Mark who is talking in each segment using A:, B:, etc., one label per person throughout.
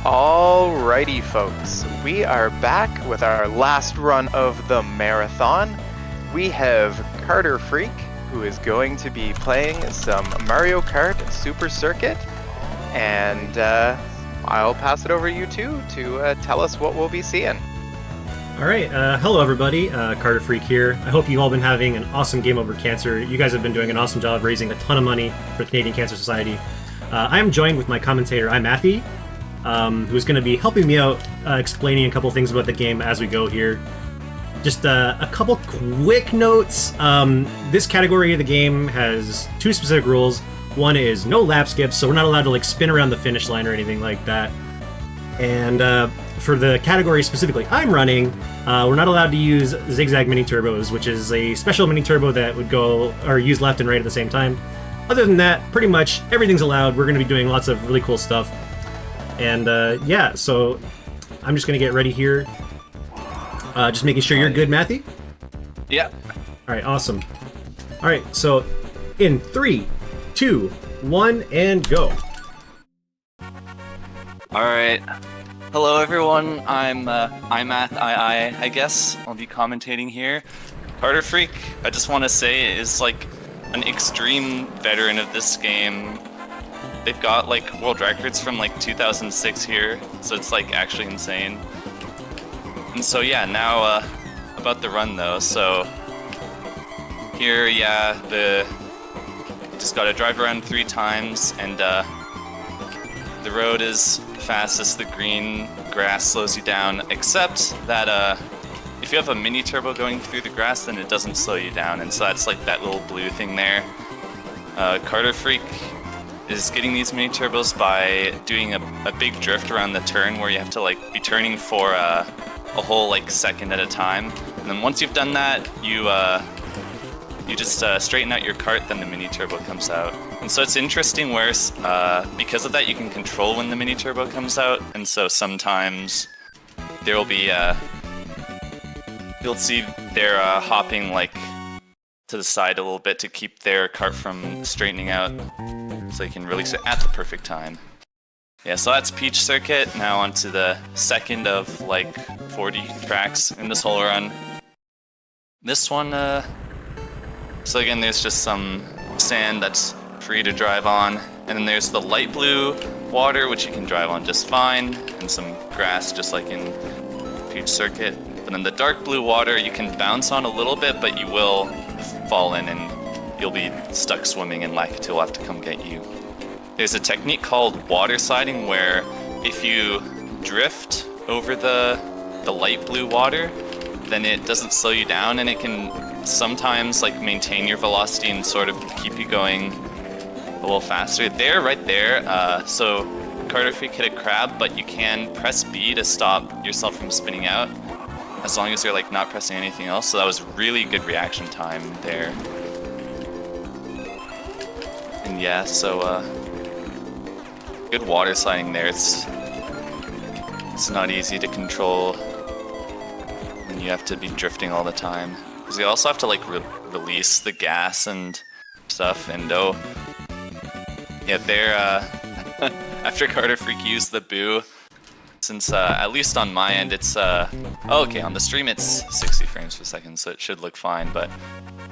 A: Alrighty, folks, we are back with our last run of the marathon. We have Karterfreak, who is going to be playing some Mario Kart Super Circuit, and I'll pass it over to you two to tell us what we'll be seeing.
B: Alright, hello everybody, Karterfreak here. I hope you've all been having an awesome game over cancer. You guys have been doing an awesome job raising a ton of money for the Canadian Cancer Society. I am joined with my commentator, Matthew, who's going to be helping me out explaining a couple things about the game as we go here. Just a couple quick notes. This category of the game has two specific rules. One is no lap skips, so we're not allowed to spin around the finish line or anything like that. And for the category specifically I'm running, we're not allowed to use zigzag mini turbos, which is a special mini turbo that would go or use left and right at the same time. Other than that, pretty much everything's allowed. We're going to be doing lots of really cool stuff. And yeah, so I'm just going to get ready here. Just making sure you're good, Matthew?
C: Yeah.
B: Alright, awesome. Alright, so in 3, 2, 1, and go.
C: Alright. Hello everyone, I'm Matt I guess. I'll be commentating here. Karterfreak, I just want to say, is an extreme veteran of this game. They've got world records from 2006 here, so it's actually insane. And so yeah, now about the run though. So here, yeah, just gotta drive around 3 times, and the road is fastest. The green grass slows you down, except that if you have a mini turbo going through the grass, then it doesn't slow you down, and so that's that little blue thing there. Karterfreak is getting these mini turbos by doing a big drift around the turn where you have to be turning for a whole second at a time, and then once you've done that, you just straighten out your cart, then the mini turbo comes out. And so it's interesting where because of that you can control when the mini turbo comes out, and so sometimes there will be you'll see they're hopping to the side a little bit to keep their cart from straightening out, so you can release it at the perfect time. Yeah, so that's Peach Circuit. Now onto the second of 40 tracks in this whole run. This one, so again, there's just some sand that's free to drive on, and then there's the light blue water, which you can drive on just fine, and some grass, just like in Peach Circuit. But then the dark blue water, you can bounce on a little bit, but you will fall in, and you'll be stuck swimming, and Lakitu will have to come get you. There's a technique called water sliding, where if you drift over the light blue water, then it doesn't slow you down, and it can sometimes maintain your velocity and sort of keep you going a little faster. There, right there, so Karterfreak hit a crab, but you can press B to stop yourself from spinning out, as long as you're not pressing anything else. So that was really good reaction time there. And yeah, so good water sliding there. It's not easy to control when you have to be drifting all the time, because you also have to release the gas and stuff. And oh yeah, there after Karterfreak used the boo, since at least on my end it's okay, on the stream it's 60 frames per second, so it should look fine, but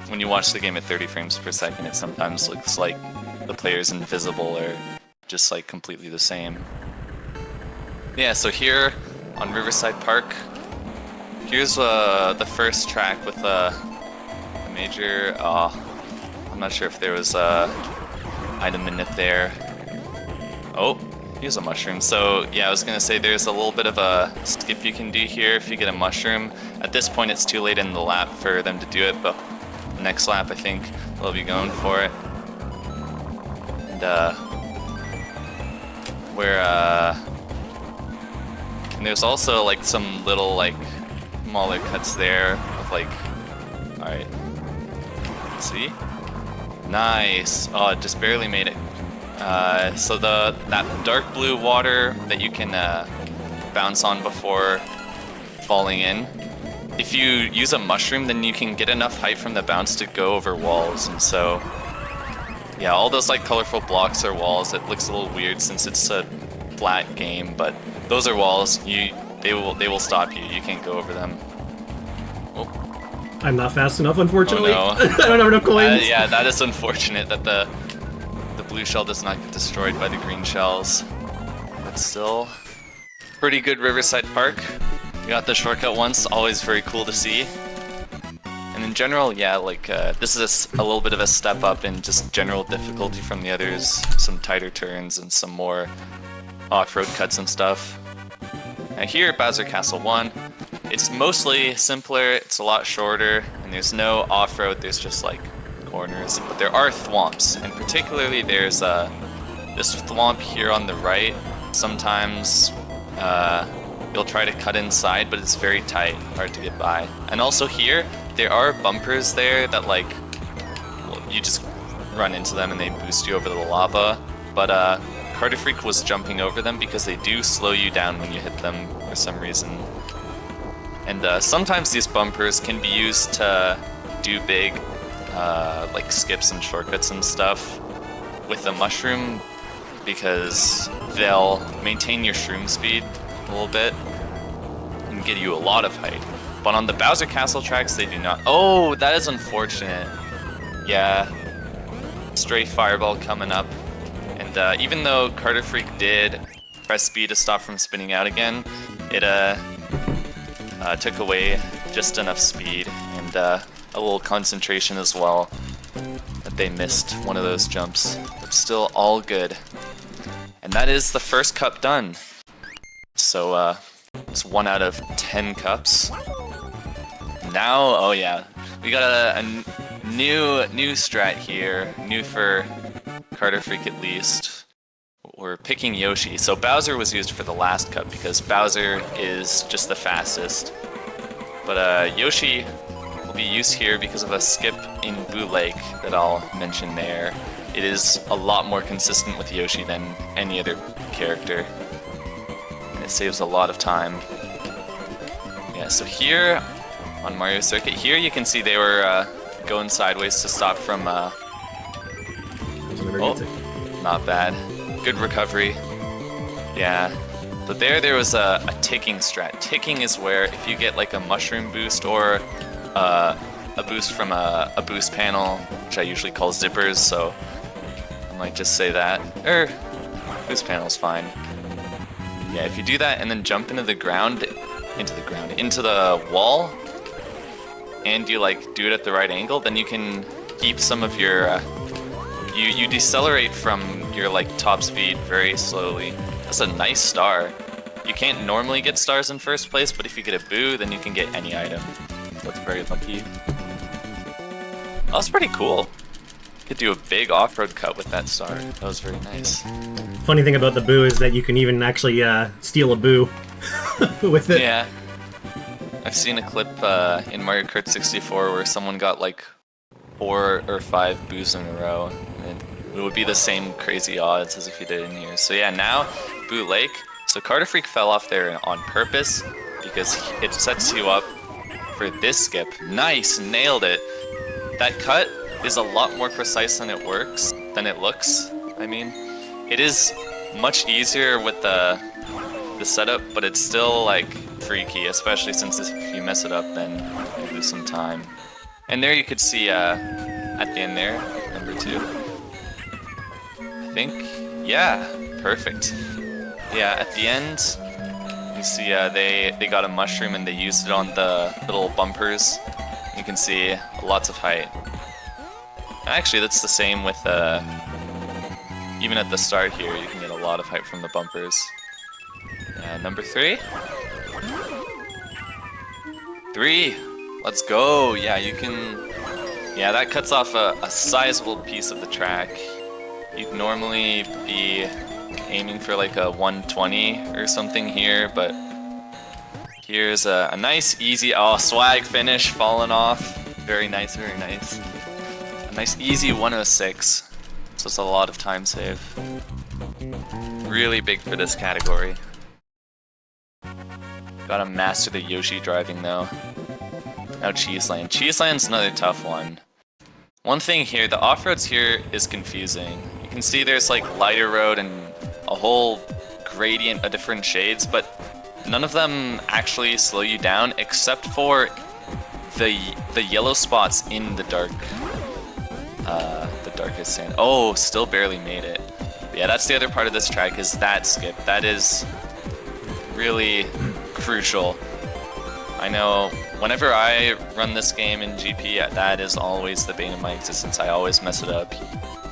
C: when you watch the game at 30 frames per second, it sometimes looks like the player's invisible or just completely the same. Yeah, so here on Riverside Park, here's the first track with a major, I'm not sure if there was a item in it there. Oh, here's a mushroom. So yeah, I was gonna say there's a little bit of a skip you can do here if you get a mushroom. At this point it's too late in the lap for them to do it, but next lap I think they'll be going for it. And and there's also some little smaller cuts there of alright, let's see. Nice. Oh, it just barely made it. So that dark blue water that you can bounce on before falling in, if you use a mushroom, then you can get enough height from the bounce to go over walls. And so yeah, all those colorful blocks or walls, it looks a little weird since it's a flat game, but those are walls. They will stop you. You can't go over them. Oh.
B: I'm not fast enough, unfortunately.
C: Oh, no.
B: I don't have enough coins.
C: Yeah, that is unfortunate that the blue shell does not get destroyed by the green shells. But still, pretty good Riverside Park. We got the shortcut once, always very cool to see. And in general, yeah, like this is a little bit of a step up in just general difficulty from the others. Some tighter turns and some more off-road cuts and stuff. Now here at Bowser Castle 1, it's mostly simpler, it's a lot shorter, and there's no off-road, there's just like corners. But there are thwomps, and particularly there's this thwomp here on the right. Sometimes you'll try to cut inside, but it's very tight, hard to get by. And also here, there are bumpers there that like, well, you just run into them and they boost you over the lava. But karterfreak was jumping over them because they do slow you down when you hit them for some reason. And sometimes these bumpers can be used to do big like skips and shortcuts and stuff with the mushroom, because they'll maintain your shroom speed a little bit and give you a lot of height. But on the Bowser Castle tracks, they do not. Oh, that is unfortunate. Yeah, stray fireball coming up. And even though karterfreak did press speed to stop from spinning out again, it took away just enough speed and a little concentration as well that they missed one of those jumps. But still all good. And that is the first cup done. So it's 1 out of 10 cups. Now, oh yeah, we got a new strat here, new for karterfreak at least. We're picking Yoshi. So Bowser was used for the last cup because Bowser is just the fastest. But Yoshi will be used here because of a skip in Blue Lake that I'll mention there. It is a lot more consistent with Yoshi than any other character. And it saves a lot of time. Yeah, so here on Mario Circuit, here you can see they were going sideways to stop from... oh, not bad. Good recovery. Yeah. But there was a ticking strat. Ticking is where if you get like a mushroom boost or a boost from a boost panel, which I usually call zippers, so I might just say that. Boost panel's fine. Yeah, if you do that and then jump into the wall, and you like do it at the right angle, then you can keep some of your you decelerate from your like top speed very slowly. That's a nice star. You can't normally get stars in first place, but if you get a boo, then you can get any item. So that's very lucky. That's pretty cool. Could do a big off-road cut with that star. That was very nice.
B: Funny thing about the boo is that you can even actually steal a boo with it.
C: Yeah. I've seen a clip in Mario Kart 64 where someone got like 4 or 5 boos in a row. And it would be the same crazy odds as if you did in here. So yeah, now Boo Lake. So karterfreak fell off there on purpose because it sets you up for this skip. Nice, nailed it. That cut is a lot more precise than it looks. I mean, it is much easier with the setup, but it's still like freaky, especially since if you mess it up, then you lose some time. And there you could see at the end there, number 2. I think, yeah, perfect. Yeah, at the end, you see they got a mushroom and they used it on the little bumpers. You can see lots of height. Actually, that's the same with even at the start here, you can get a lot of height from the bumpers. Number 3. 3. Let's go. Yeah, you can. Yeah, that cuts off a sizable piece of the track. You'd normally be aiming for like a 120 or something here, but here's a nice, easy. Oh, swag finish, falling off. Very nice, very nice. A nice, easy 106. So it's a lot of time save. Really big for this category. Gotta master the Yoshi driving though. Now Cheese Lane. Cheese Lane's another tough one. One thing here, the off-roads here is confusing. You can see there's like lighter road and a whole gradient of different shades, but none of them actually slow you down except for the yellow spots in the darkest sand. Oh, still barely made it. But yeah, that's the other part of this track, is that skip. That is really crucial. I know whenever I run this game in GP, that is always the bane of my existence. I always mess it up.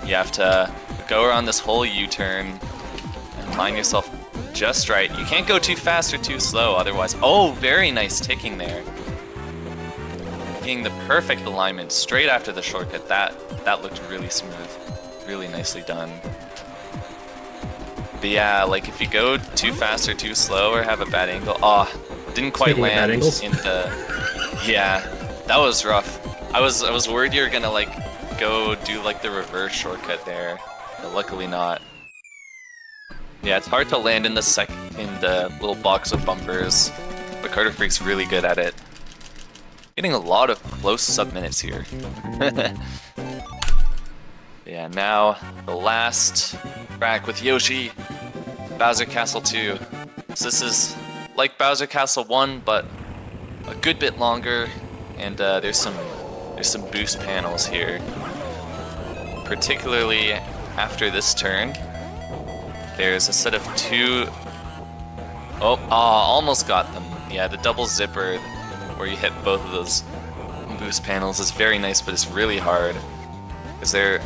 C: You have to go around this whole U-turn and line yourself just right. You can't go too fast or too slow, otherwise. Oh, very nice ticking there. Getting the perfect alignment straight after the shortcut. That looked really smooth. Really nicely done. But yeah, like if you go too fast or too slow or have a bad angle, didn't quite land in the. Yeah, that was rough. I was worried you were gonna like go do like the reverse shortcut there, but luckily not. Yeah, it's hard to land in the little box of bumpers, but Karterfreak's really good at it. Getting a lot of close sub-minutes here. Yeah, now the last track with Yoshi, Bowser Castle 2. So this is like Bowser Castle 1, but a good bit longer, and there's some boost panels here. Particularly after this turn, there's a set of two. Almost got them. Yeah, the double zipper where you hit both of those boost panels is very nice, but it's really hard because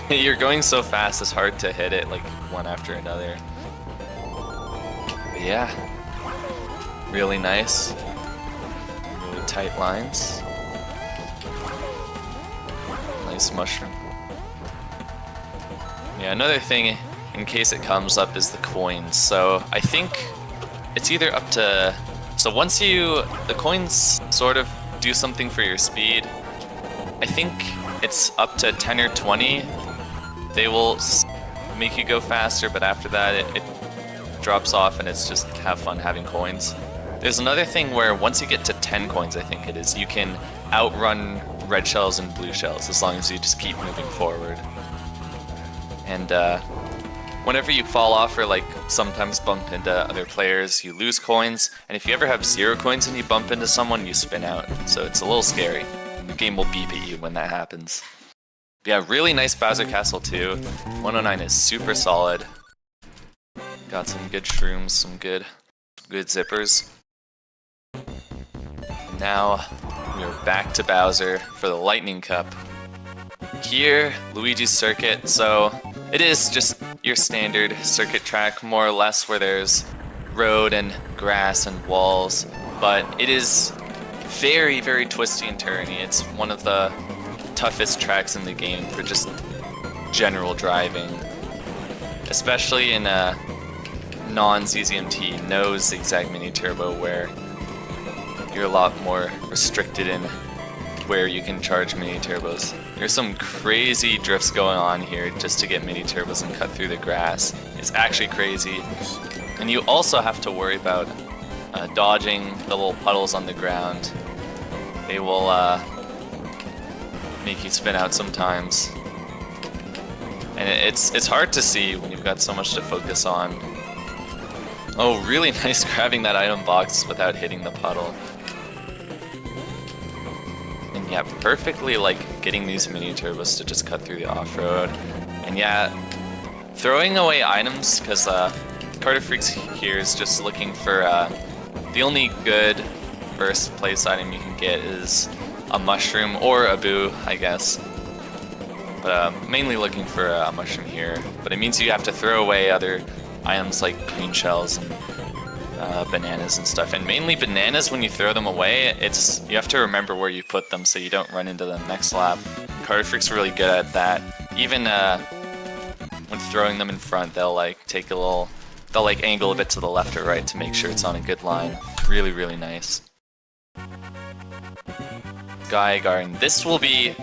C: you're going so fast. It's hard to hit it like one after another. But yeah, really nice, really tight lines. Nice mushroom. Yeah, another thing in case it comes up is the coins. So I think it's either up to. So once the coins sort of do something for your speed, I think it's up to 10 or 20. They will make you go faster, but after that it drops off and it's just have fun having coins. There's another thing where once you get to 10 coins, I think it is, you can outrun red shells and blue shells as long as you just keep moving forward. And whenever you fall off or like sometimes bump into other players, you lose coins, and if you ever have 0 coins and you bump into someone, you spin out. So it's a little scary. The game will beep at you when that happens. But yeah, really nice Bowser Castle 2. 109 is super solid. Got some good shrooms, some good zippers. Now we're back to Bowser for the Lightning Cup. Here, Luigi's Circuit, so it is just your standard circuit track, more or less, where there's road and grass and walls, but it is very, very twisty and turny. It's one of the toughest tracks in the game for just general driving, especially in a non-ZZMT, no zigzag mini turbo, where you're a lot more restricted in where you can charge mini turbos. There's some crazy drifts going on here just to get mini turbos and cut through the grass. It's actually crazy. And you also have to worry about dodging the little puddles on the ground. They will make you spin out sometimes. And it's hard to see when you've got so much to focus on. Oh, really nice grabbing that item box without hitting the puddle. And yeah, perfectly like getting these mini turbos to just cut through the off-road. And yeah, throwing away items, because Karterfreak here is just looking for the only good first place item you can get is a mushroom or a boo, I guess. But mainly looking for a mushroom here. But it means you have to throw away other items like green shells and bananas and stuff. And mainly bananas, when you throw them away, you have to remember where you put them so you don't run into them next lap. Karterfreak's really good at that. Even when throwing them in front, they'll like they'll like angle a bit to the left or right to make sure it's on a good line. Really, really nice. Sky Garden. This will be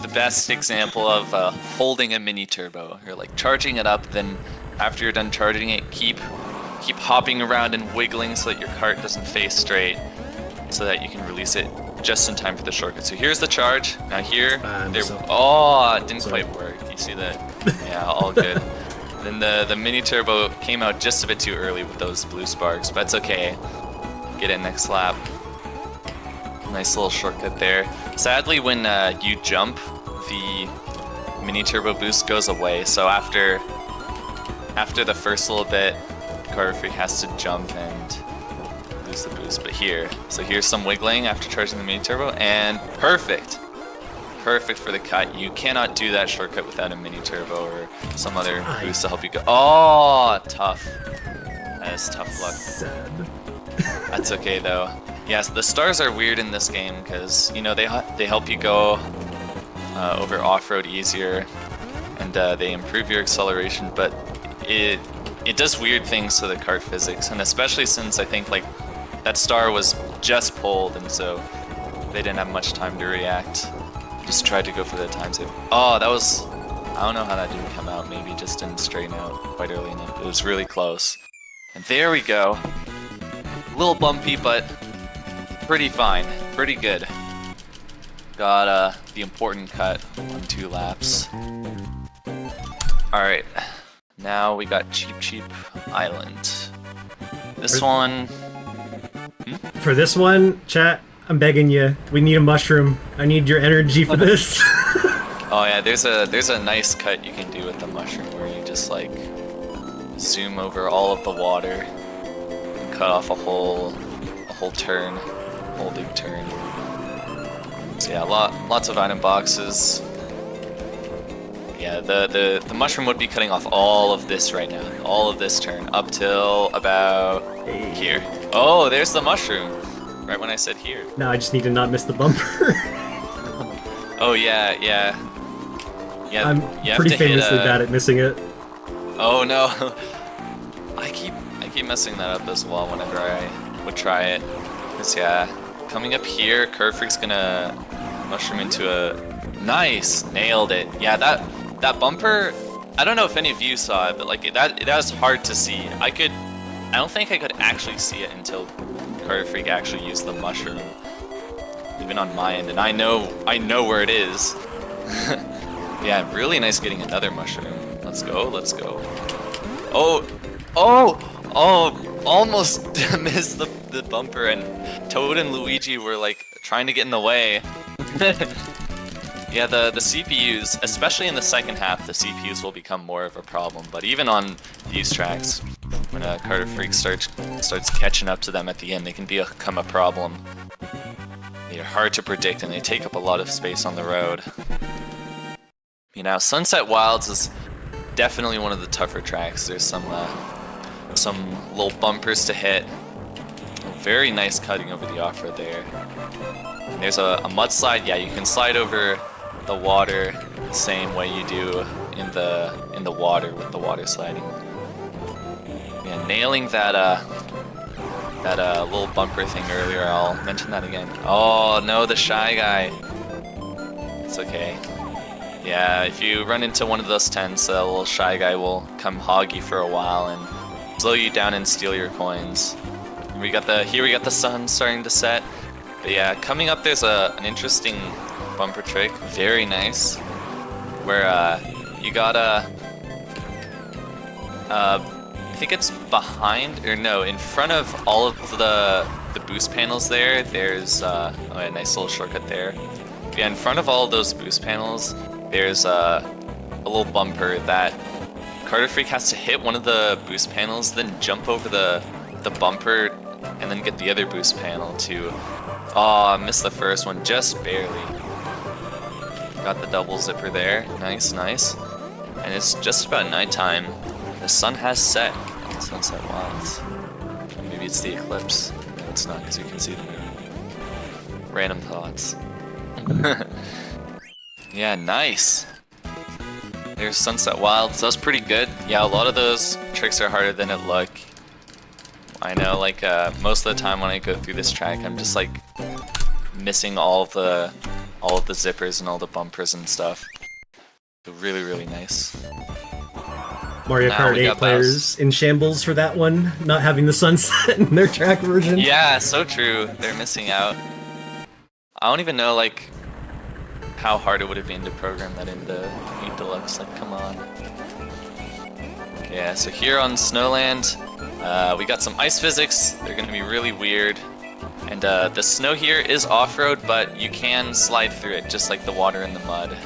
C: the best example of holding a mini turbo. You're like charging it up, then after you're done charging it, keep hopping around and wiggling so that your cart doesn't face straight, so that you can release it just in time for the shortcut. So here's the charge. Now here, it didn't quite work. You see that? Yeah, all good. Then the mini turbo came out just a bit too early with those blue sparks, but it's okay. Get it next lap. Nice little shortcut there. Sadly, when you jump, the mini turbo boost goes away. So after the first little bit, karterfreak has to jump and lose the boost. But here's some wiggling after charging the mini turbo, and perfect. Perfect for the cut. You cannot do that shortcut without a mini turbo or some other boost to help you go. Oh, tough. That is tough luck.
B: Sad.
C: That's okay though. Yes, the stars are weird in this game because you know they help you go over off-road easier, and they improve your acceleration. But it does weird things to the kart physics, and especially since I think like that star was just pulled, and so they didn't have much time to react. Just tried to go for the time save. Oh, that was... I don't know how that didn't come out. Maybe just didn't straighten out quite early enough. It was really close. And there we go. A little bumpy, but pretty fine. Pretty good. Got the important cut on 2 laps. Alright. Now we got Cheap Island. This one...
B: For this one, chat, I'm begging you. We need a mushroom. I need your energy for this.
C: Oh yeah, there's a nice cut you can do with the mushroom where you just like zoom over all of the water and cut off a whole turn, a whole big turn. So yeah, lots of item boxes. Yeah, the mushroom would be cutting off all of this right now, all of this turn up till about here. Oh, there's the mushroom. Right when I said here.
B: No, I just need to not miss the bumper.
C: Oh yeah.
B: I'm
C: you
B: pretty
C: have to
B: famously
C: hit,
B: bad at missing it.
C: Oh no, I keep messing that up as well whenever I would try it. Cause yeah, coming up here, karterfreak's gonna mushroom into a nice, nailed it. Yeah, that bumper. I don't know if any of you saw it, but like that was hard to see. I don't think I could actually see it until karterfreak actually used the mushroom, even on my end, and I know where it is. Yeah, really nice getting another mushroom. Let's go. Oh, almost missed the bumper, and Toad and Luigi were like trying to get in the way. Yeah, the CPUs, especially in the second half, the CPUs will become more of a problem, but even on these tracks, when karterfreak starts catching up to them at the end, they can become a problem. They're hard to predict, and they take up a lot of space on the road. You know, Sunset Wilds is definitely one of the tougher tracks. There's some little bumpers to hit. Very nice cutting over the off-road there. And there's a mudslide. Yeah, you can slide over the water the same way you do in the water with the water sliding. Yeah, nailing that little bumper thing earlier. I'll mention that again. Oh no, the Shy Guy. It's okay. Yeah, if you run into one of those tents, a little Shy Guy will come hog you for a while and slow you down and steal your coins. And we got the sun starting to set. But yeah, coming up there's an interesting bumper trick, very nice, where you gotta I think it's behind, or no, in front of all of the boost panels there, there's a nice little shortcut there. Yeah, in front of all of those boost panels, there's a little bumper that karterfreak has to hit one of the boost panels, then jump over the bumper, and then get the other boost panel to... Oh, I missed the first one, just barely. Got the double zipper there, nice. And it's just about nighttime. The sun has set on Sunset Wilds. Maybe it's the eclipse. No, it's not, because you can see the moon. Random thoughts. Yeah, nice. There's Sunset Wilds. That was pretty good. Yeah, a lot of those tricks are harder than it look. I know, like, most of the time when I go through this track, I'm just like missing all of the zippers and all the bumpers and stuff. Really nice.
B: Mario Kart 8 players in shambles for that one, not having the sunset in their track version.
C: Yeah, so true. They're missing out. I don't even know, like, how hard it would have been to program that into 8 Deluxe. Like, come on. Yeah, so here on Snowland, we got some ice physics. They're gonna be really weird. And the snow here is off-road, but you can slide through it, just like the water in the mud.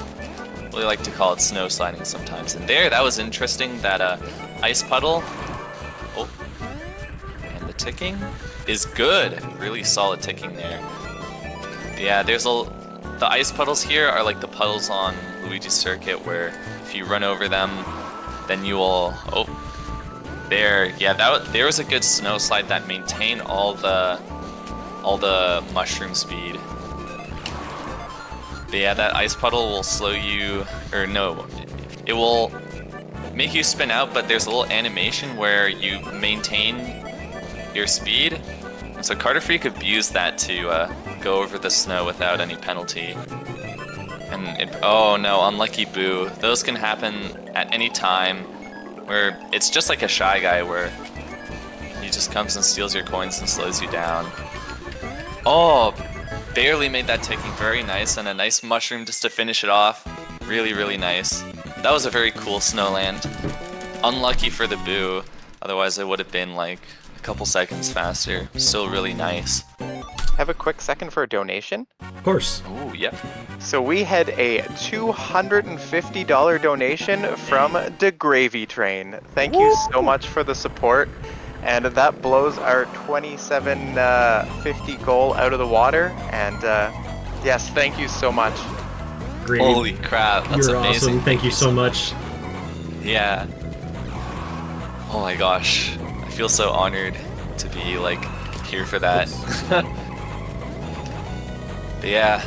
C: We like to call it snow sliding sometimes. And there, that was interesting, that ice puddle. Oh, and the ticking is good. Really solid ticking there. Yeah, the ice puddles here are like the puddles on Luigi's Circuit, where if you run over them, then you will. Oh, there. Yeah, there was a good snow slide that maintained all the mushroom speed. But yeah, that ice puddle will slow you, or no, it will make you spin out, but there's a little animation where you maintain your speed. So Karterfreak abused that to go over the snow without any penalty. And oh no, unlucky boo. Those can happen at any time, where it's just like a Shy Guy where he just comes and steals your coins and slows you down. Oh, barely made that ticking. Very nice, and a nice mushroom just to finish it off. Really, really nice. That was a very cool Snowland. Unlucky for the boo, otherwise it would have been like a couple seconds faster. Still really nice.
A: Have a quick second for a donation.
B: Of course.
C: Oh, yep.
A: So we had a $250 donation from the Gravy Train. Thank you so much for the support. And that blows our 2750 goal out of the water. And yes, thank you so much.
B: Great.
C: Holy crap, that's
B: You're
C: amazing.
B: awesome. Thank you so much.
C: Yeah. Oh my gosh. I feel so honored to be like here for that. But yeah.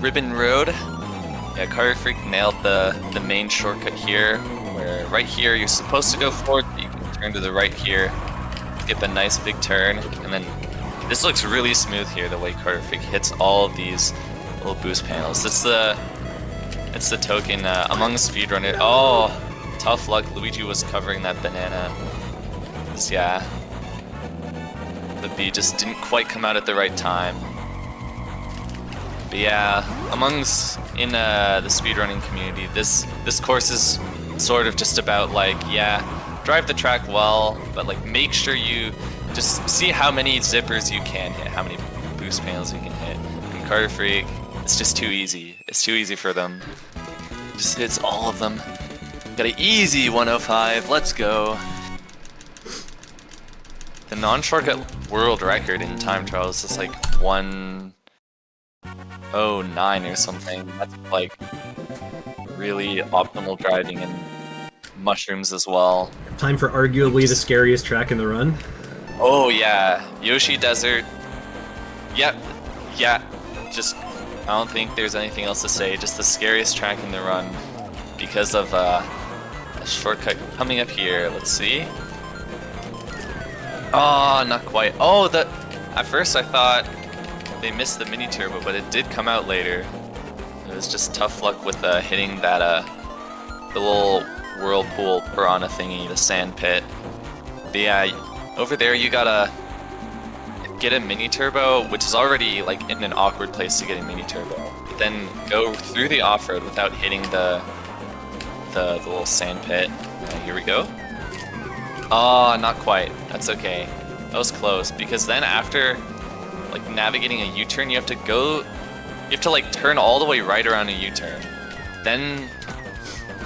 C: Ribbon Road. Yeah, Karterfreak nailed the main shortcut here, where right here you're supposed to go forward, but you can turn to the right here, get the nice big turn, and then this looks really smooth here, the way Karterfreak hits all of these little boost panels. It's the token among speedrunners. Oh, tough luck. Luigi was covering that banana. Yeah, the bee just didn't quite come out at the right time. But yeah, in the speedrunning community, this course is sort of just about like, yeah, drive the track well, but like make sure you just see how many zippers you can hit, how many boost panels you can hit. And Karterfreak, it's just too easy. It's too easy for them. Just hits all of them. Got an easy 105. Let's go. The non-shortcut world record in time trials is like 1:09 or something. That's like really optimal driving and mushrooms as well.
B: Time for arguably the scariest track in the run.
C: Oh yeah, Yoshi Desert. Yep, yeah. Just I don't think there's anything else to say. Just the scariest track in the run because of a shortcut coming up here. Let's see. Oh, not quite. Oh, at first I thought they missed the mini turbo, but it did come out later. It was just tough luck with hitting that the little whirlpool piranha thingy, the sand pit. But yeah, over there you gotta get a mini turbo, which is already like in an awkward place to get a mini turbo. But then go through the off-road without hitting the little sand pit. Here we go. Oh, not quite. That's okay. That was close, because then after like navigating a U-turn, you have to like turn all the way right around a U-turn. Then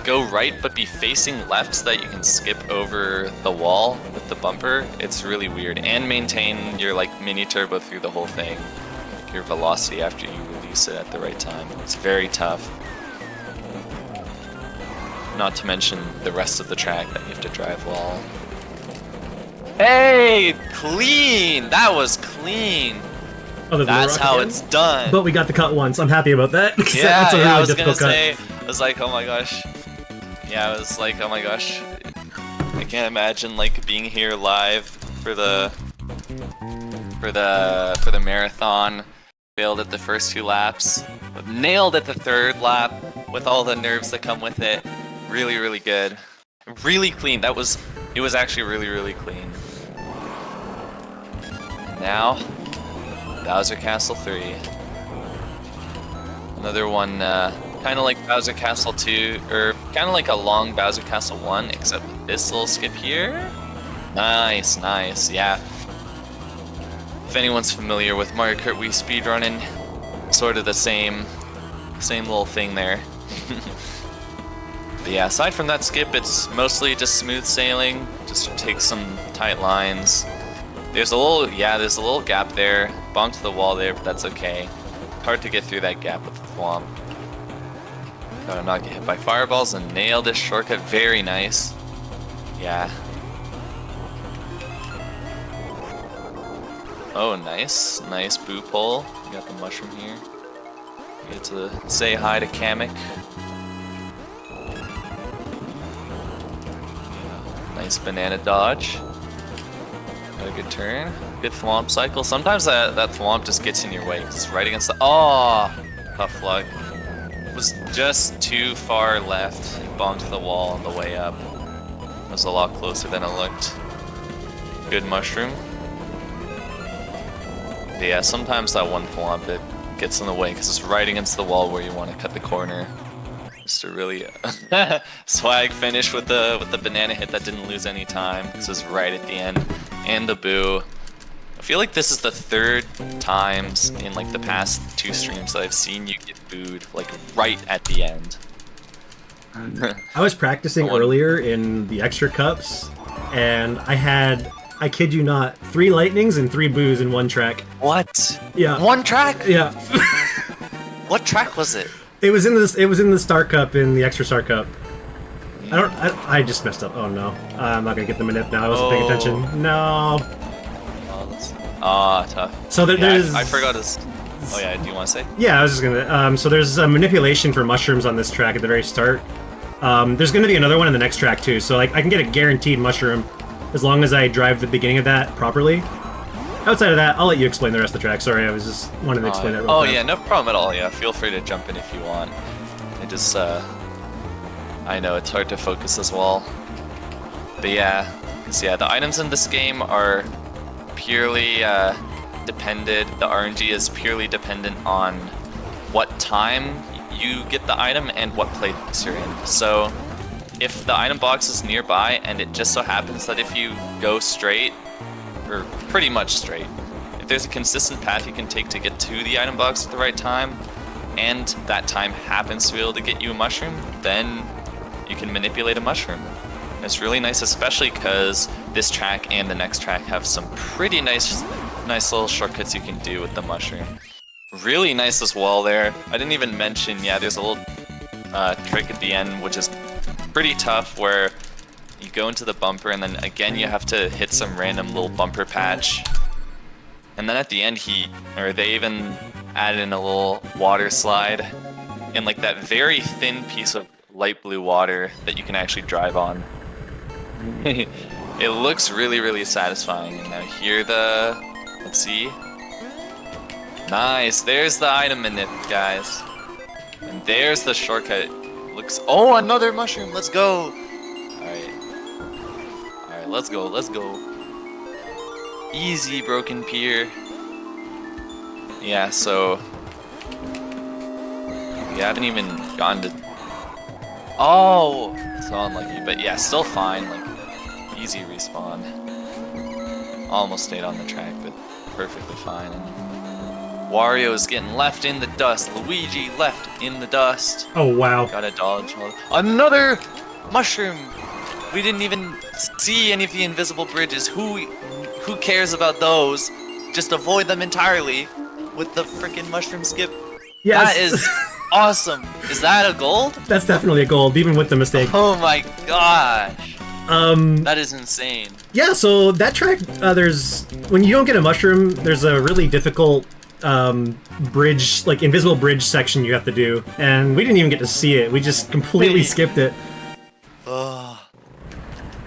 C: go right but be facing left so that you can skip over the wall with the bumper. It's really weird. And maintain your like mini turbo through the whole thing. Like your velocity after you release it at the right time. It's very tough. Not to mention the rest of the track that you have to drive well. Hey! Clean! That was clean!
B: Other than
C: That's
B: the rock
C: how
B: again.
C: it's done!
B: But we got the cut once. I'm happy about that.
C: Yeah,
B: that's a really
C: I was gonna
B: difficult
C: say,
B: cut.
C: I was like, oh my gosh. Yeah, I was like, oh my gosh. I can't imagine like being here live for the marathon. Failed at the first 2 laps, but nailed at the 3rd lap with all the nerves that come with it. Really, really good. Really clean. It was actually really, really clean. Now, Bowser Castle 3. Another one, kind of like Bowser Castle 2, or kind of like a long Bowser Castle 1, except this little skip here. Nice, nice, yeah. If anyone's familiar with Mario Kart Wii speedrunning, sort of the same little thing there. But yeah, aside from that skip, it's mostly just smooth sailing. Just take some tight lines. There's a little gap there. Bumped the wall there, but that's okay. Hard to get through that gap with the thwomp. Gotta not get hit by fireballs and nail this shortcut. Very nice. Yeah. Oh, nice. Nice boo pole. You got the mushroom here. You get to say hi to Kamek. Nice banana dodge. Got a good turn. Good thwomp cycle. Sometimes that thwomp just gets in your way because it's right against the... Oh! Tough luck. Was just too far left. It bumped the wall on the way up. It was a lot closer than it looked. Good mushroom. But yeah, sometimes that one thwomp, it gets in the way because it's right against the wall where you want to cut the corner. Just a really swag finish with the banana hit that didn't lose any time. This is right at the end. And the boo. I feel like this is the third times in like the past 2 streams that I've seen you get booed like right at the end.
B: I was practicing earlier in the extra cups, and I had, I kid you not, 3 lightnings and 3 boos in one track.
C: What?
B: Yeah.
C: One track?
B: Yeah.
C: What track was it?
B: It was in this. It was in the Star Cup, in the extra Star Cup. I just messed up. Oh no. I'm not gonna get the manip now. I wasn't paying attention. No.
C: Tough.
B: So there's.
C: I forgot his. Oh yeah. Do you want to say?
B: Yeah, I was just gonna. So there's a manipulation for mushrooms on this track at the very start. There's gonna be another one in the next track too. So like I can get a guaranteed mushroom as long as I drive the beginning of that properly. Outside of that, I'll let you explain the rest of the track. Sorry, I was just wanted to explain that real quick.
C: Yeah, no problem at all. Yeah, feel free to jump in if you want. I just, I know it's hard to focus as well. But yeah, the items in this game are purely dependent. The RNG is purely dependent on what time you get the item and what place you're in. So if the item box is nearby, and it just so happens that if you go straight, or pretty much straight, if there's a consistent path you can take to get to the item box at the right time, and that time happens to be able to get you a mushroom, then you can manipulate a mushroom. It's really nice, especially because this track and the next track have some pretty nice little shortcuts you can do with the mushroom. Really nice as well there. I didn't even mention, yeah, there's a little trick at the end, which is pretty tough, where you go into the bumper and then again you have to hit some random little bumper patch. And then at the end they even added in a little water slide in like that very thin piece of light blue water that you can actually drive on. It looks really, really satisfying. And now here let's see. Nice, there's the item manip, guys. And there's the shortcut. Oh, another mushroom, let's go. Alright, let's go. Easy, broken pier. Yeah, so we haven't even gone to... Oh, so unlucky, but yeah, still fine, like, easy respawn. Almost stayed on the track, but perfectly fine. And Wario is getting left in the dust. Luigi left in the dust.
B: Oh, wow.
C: Gotta dodge. Another mushroom! We didn't even see any of the invisible bridges. Who cares about those? Just avoid them entirely with the freaking mushroom skip.
B: Yes.
C: That is awesome. Is that a gold?
B: That's definitely a gold, even with the mistake.
C: Oh my gosh. That is insane.
B: Yeah, so that track, when you don't get a mushroom, there's a really difficult bridge, like invisible bridge section you have to do, and we didn't even get to see it. We just completely skipped it.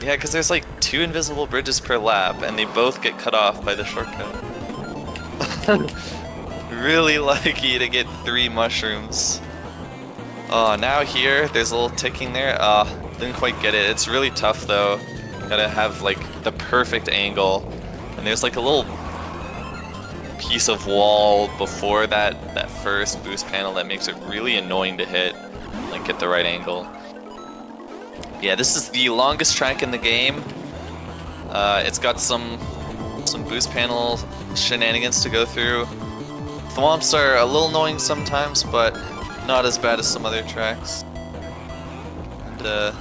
C: Yeah, because there's like 2 invisible bridges per lap, and they both get cut off by the shortcut. Really lucky to get 3 mushrooms. Oh, now here, there's a little ticking there. Didn't quite get it. It's really tough though. Gotta have like the perfect angle. And there's like a little piece of wall before that first boost panel that makes it really annoying to hit. Like get the right angle. Yeah, this is the longest track in the game. It's got some boost panel shenanigans to go through. Thwomps are a little annoying sometimes, but not as bad as some other tracks. And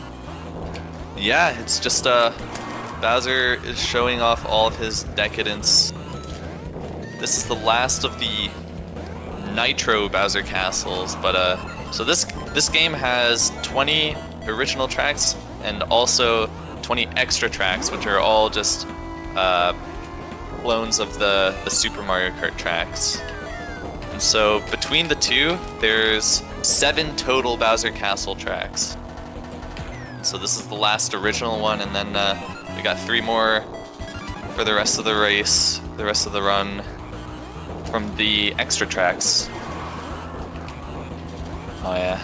C: yeah, it's just Bowser is showing off all of his decadence. This is the last of the Nitro Bowser castles, but so this game has 20 original tracks and also 20 extra tracks, which are all just clones of the Super Mario Kart tracks. And so between the two, there's 7 total Bowser Castle tracks. So this is the last original one, and then we got 3 more for the rest of the race, the rest of the run from the extra tracks. Oh yeah,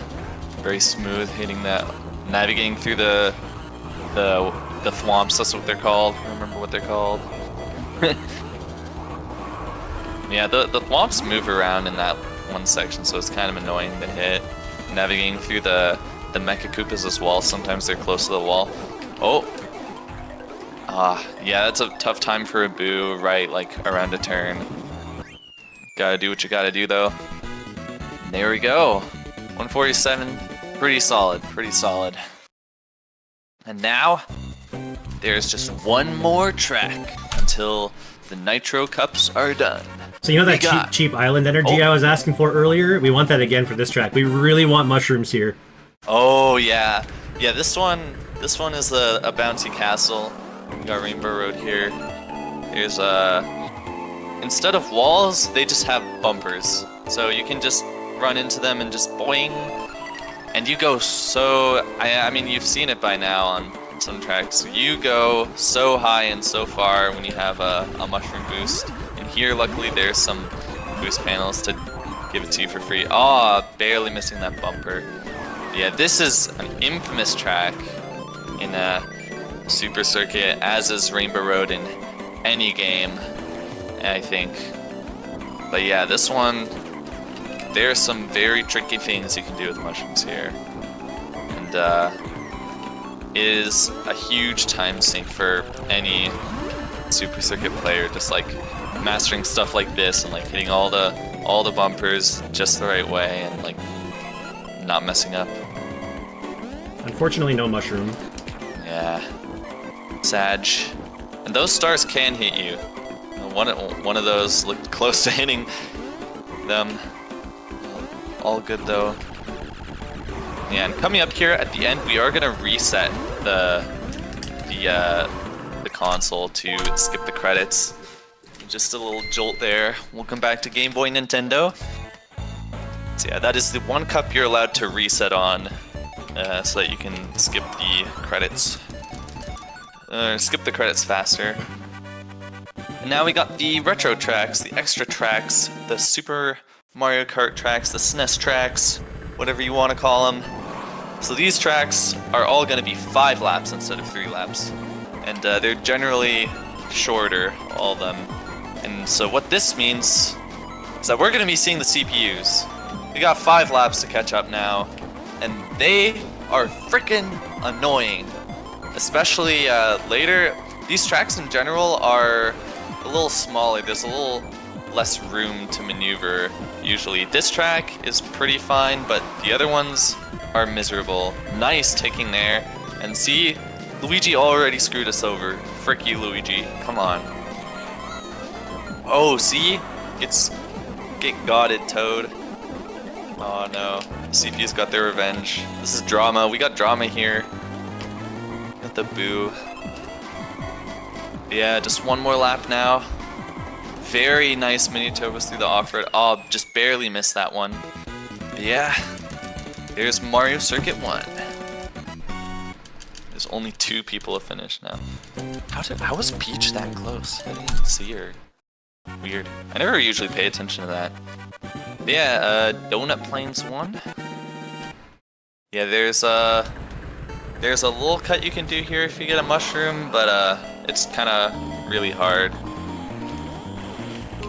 C: very smooth hitting that, navigating through the thwomps. That's what they're called. I don't remember what they're called. Yeah, the thwomps move around in that one section, so it's kind of annoying to hit. Navigating through the Mecha Koopas as well. Sometimes they're close to the wall. Oh. Yeah, that's a tough time for a boo, right, like around a turn. Gotta do what you gotta do, though. There we go. 147, pretty solid, pretty solid. And now, there's just one more track until the Nitro Cups are done.
B: So you know that cheap island energy I was asking for earlier? We want that again for this track. We really want mushrooms here.
C: Oh yeah, yeah. This one is a bouncy castle. We got Rainbow Road here. There's instead of walls, they just have bumpers, so you can just run into them and just boing, and you go so. I mean, you've seen it by now on some tracks. You go so high and so far when you have a mushroom boost. And here, luckily, there's some boost panels to give it to you for free. Aw, barely missing that bumper. Yeah, this is an infamous track in Super Circuit, as is Rainbow Road in any game, I think. But yeah, this one, there's some very tricky things you can do with mushrooms here. And is a huge time sink for any Super Circuit player, just like mastering stuff like this and like hitting all the bumpers just the right way and like not messing up.
B: Unfortunately, no mushroom.
C: Yeah. Sag. And those stars can hit you. One of those looked close to hitting them. All good though. Yeah, and coming up here at the end, we are gonna reset the console to skip the credits. Just a little jolt there. Welcome back to Game Boy Nintendo. So yeah, that is the one cup you're allowed to reset on, so that you can skip the credits. Skip the credits faster. And now we got the retro tracks, the extra tracks, the Super Mario Kart tracks, the SNES tracks, whatever you want to call them. So these tracks are all going to be 5 laps instead of 3 laps. And they're generally shorter, all of them. And so what this means is that we're going to be seeing the CPUs. We got 5 laps to catch up now, and they are freaking annoying. Especially later. These tracks in general are a little smaller. There's a little less room to maneuver usually. This track is pretty fine, but the other ones are miserable. Nice taking there. And see, Luigi already screwed us over. Frick you, Luigi. Come on. Oh, see? Get godded, Toad. Oh no. CPU's got their revenge. This is drama. We got drama here. Got the boo. Yeah, just one more lap now. Very nice mini turbos through the off-road. Oh, just barely missed that one. But yeah, there's Mario Circuit 1. There's only 2 people to finish now. How was Peach that close? I didn't even see her. Weird. I never usually pay attention to that. But yeah, Donut Plains 1. Yeah, there's a little cut you can do here if you get a mushroom, but it's kind of really hard.